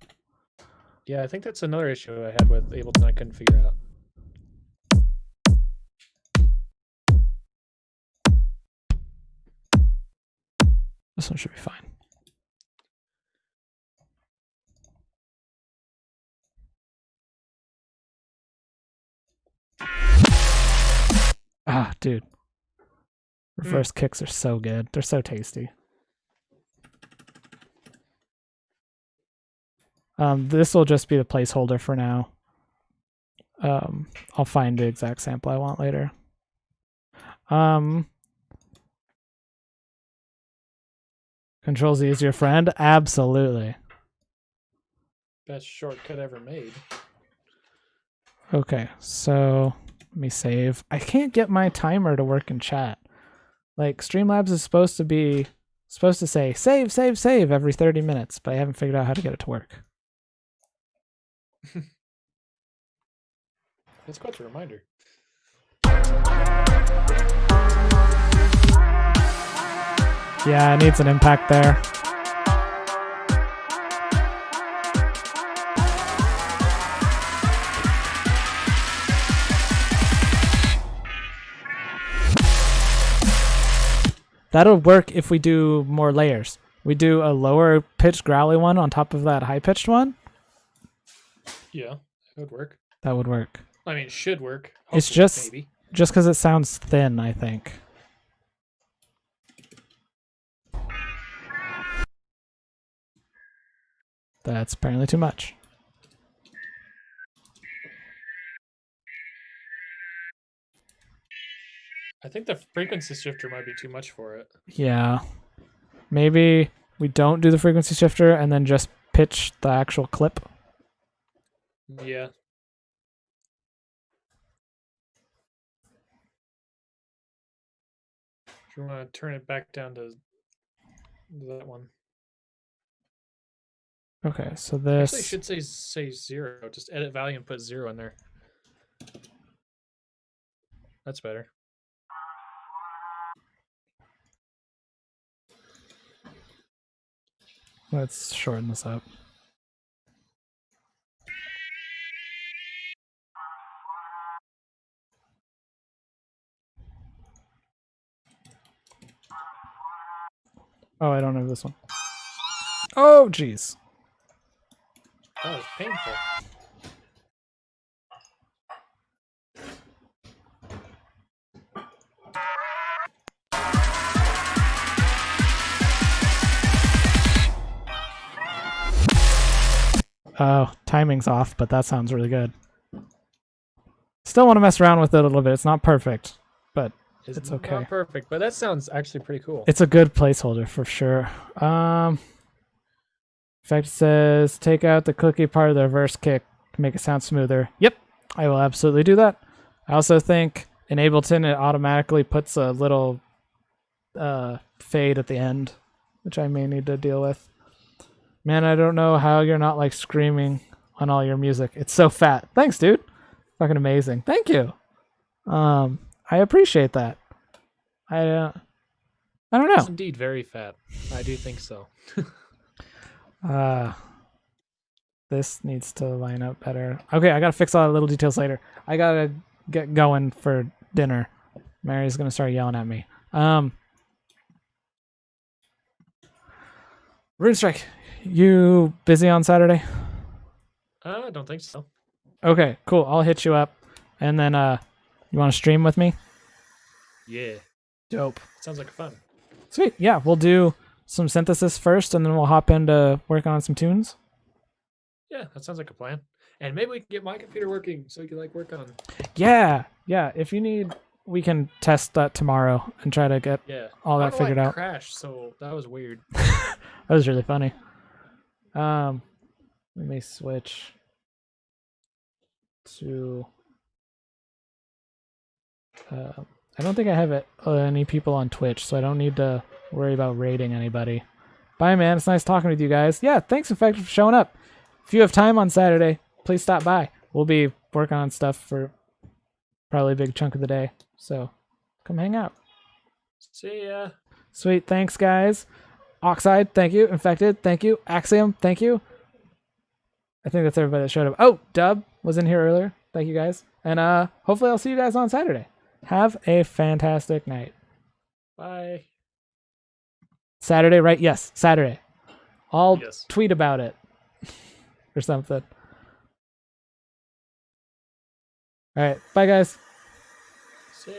Yeah, I think that's another issue I had with Ableton I couldn't figure out. This one should be fine. Ah, dude. Reverse kicks are so good. They're so tasty. This will just be the placeholder for now. I'll find the exact sample I want later. Control Z is your friend? Absolutely. Best shortcut ever made. Okay, so let me save. I can't get my timer to work in chat. Like Streamlabs is supposed to say save every 30 minutes, but I haven't figured out how to get it to work. That's quite a reminder. Yeah, it needs an impact there. That'll work if we do more layers. We do a lower pitched growly one on top of that high pitched one. Yeah, it would work. That would work. I mean, it should work. It's Hopefully, just maybe. because it sounds thin, I think. That's apparently too much. I think the frequency shifter might be too much for it. Yeah. Maybe we don't do the frequency shifter and then just pitch the actual clip. Yeah. If you want to turn it back down to that one. Okay, so Actually, this it should say 0. Just edit value and put 0 in there. That's better. let's shorten this up. Oh, I don't have this one. Oh, jeez. That was painful. Oh, timing's off, but that sounds really good. Still want to mess around with it a little bit. It's not perfect, but it's okay. Not perfect, but that sounds actually pretty cool. It's a good placeholder for sure. In fact, it says take out the clicky part of the reverse kick to make it sound smoother. Yep, I will absolutely do that. I also think in Ableton it automatically puts a little fade at the end, which I may need to deal with. Man, I don't know how you're not like screaming on all your music. It's so fat. Thanks, dude. Fucking amazing. Thank you. I appreciate that. I don't know. It's indeed very fat. I do think so. This needs to line up better. Okay, I gotta fix all the little details later. I gotta get going for dinner. Mary's gonna start yelling at me. Runestrike, You busy on Saturday? I don't think so. Okay, cool. I'll hit you up. And then you want to stream with me? Yeah. Dope. Sounds like fun. Sweet. Yeah, we'll do some synthesis first and then we'll hop into work on some tunes. Yeah, that sounds like a plan. And maybe we can get my computer working so we can like work on. Yeah. If you need, we can test that tomorrow and try to get all that figured out. Crashed, so that was weird. That was really funny. Let me switch to. I don't think I have any people on Twitch, so I don't need to worry about raiding anybody. Bye, man. It's nice talking with you guys. Yeah, thanks, Infected, for showing up. If you have time on Saturday, please stop by. We'll be working on stuff for probably a big chunk of the day, so come hang out. See ya. Sweet. Thanks, guys. Oxide, thank you. Infected, thank you. Axiom, thank you. I think that's everybody that showed up. Oh, Dub was in here earlier. Thank you, guys. And hopefully I'll see you guys on Saturday. Have a fantastic night. Bye. Saturday, right? Yes, Saturday. I'll Yes. tweet about it or something. All right. Bye, guys. See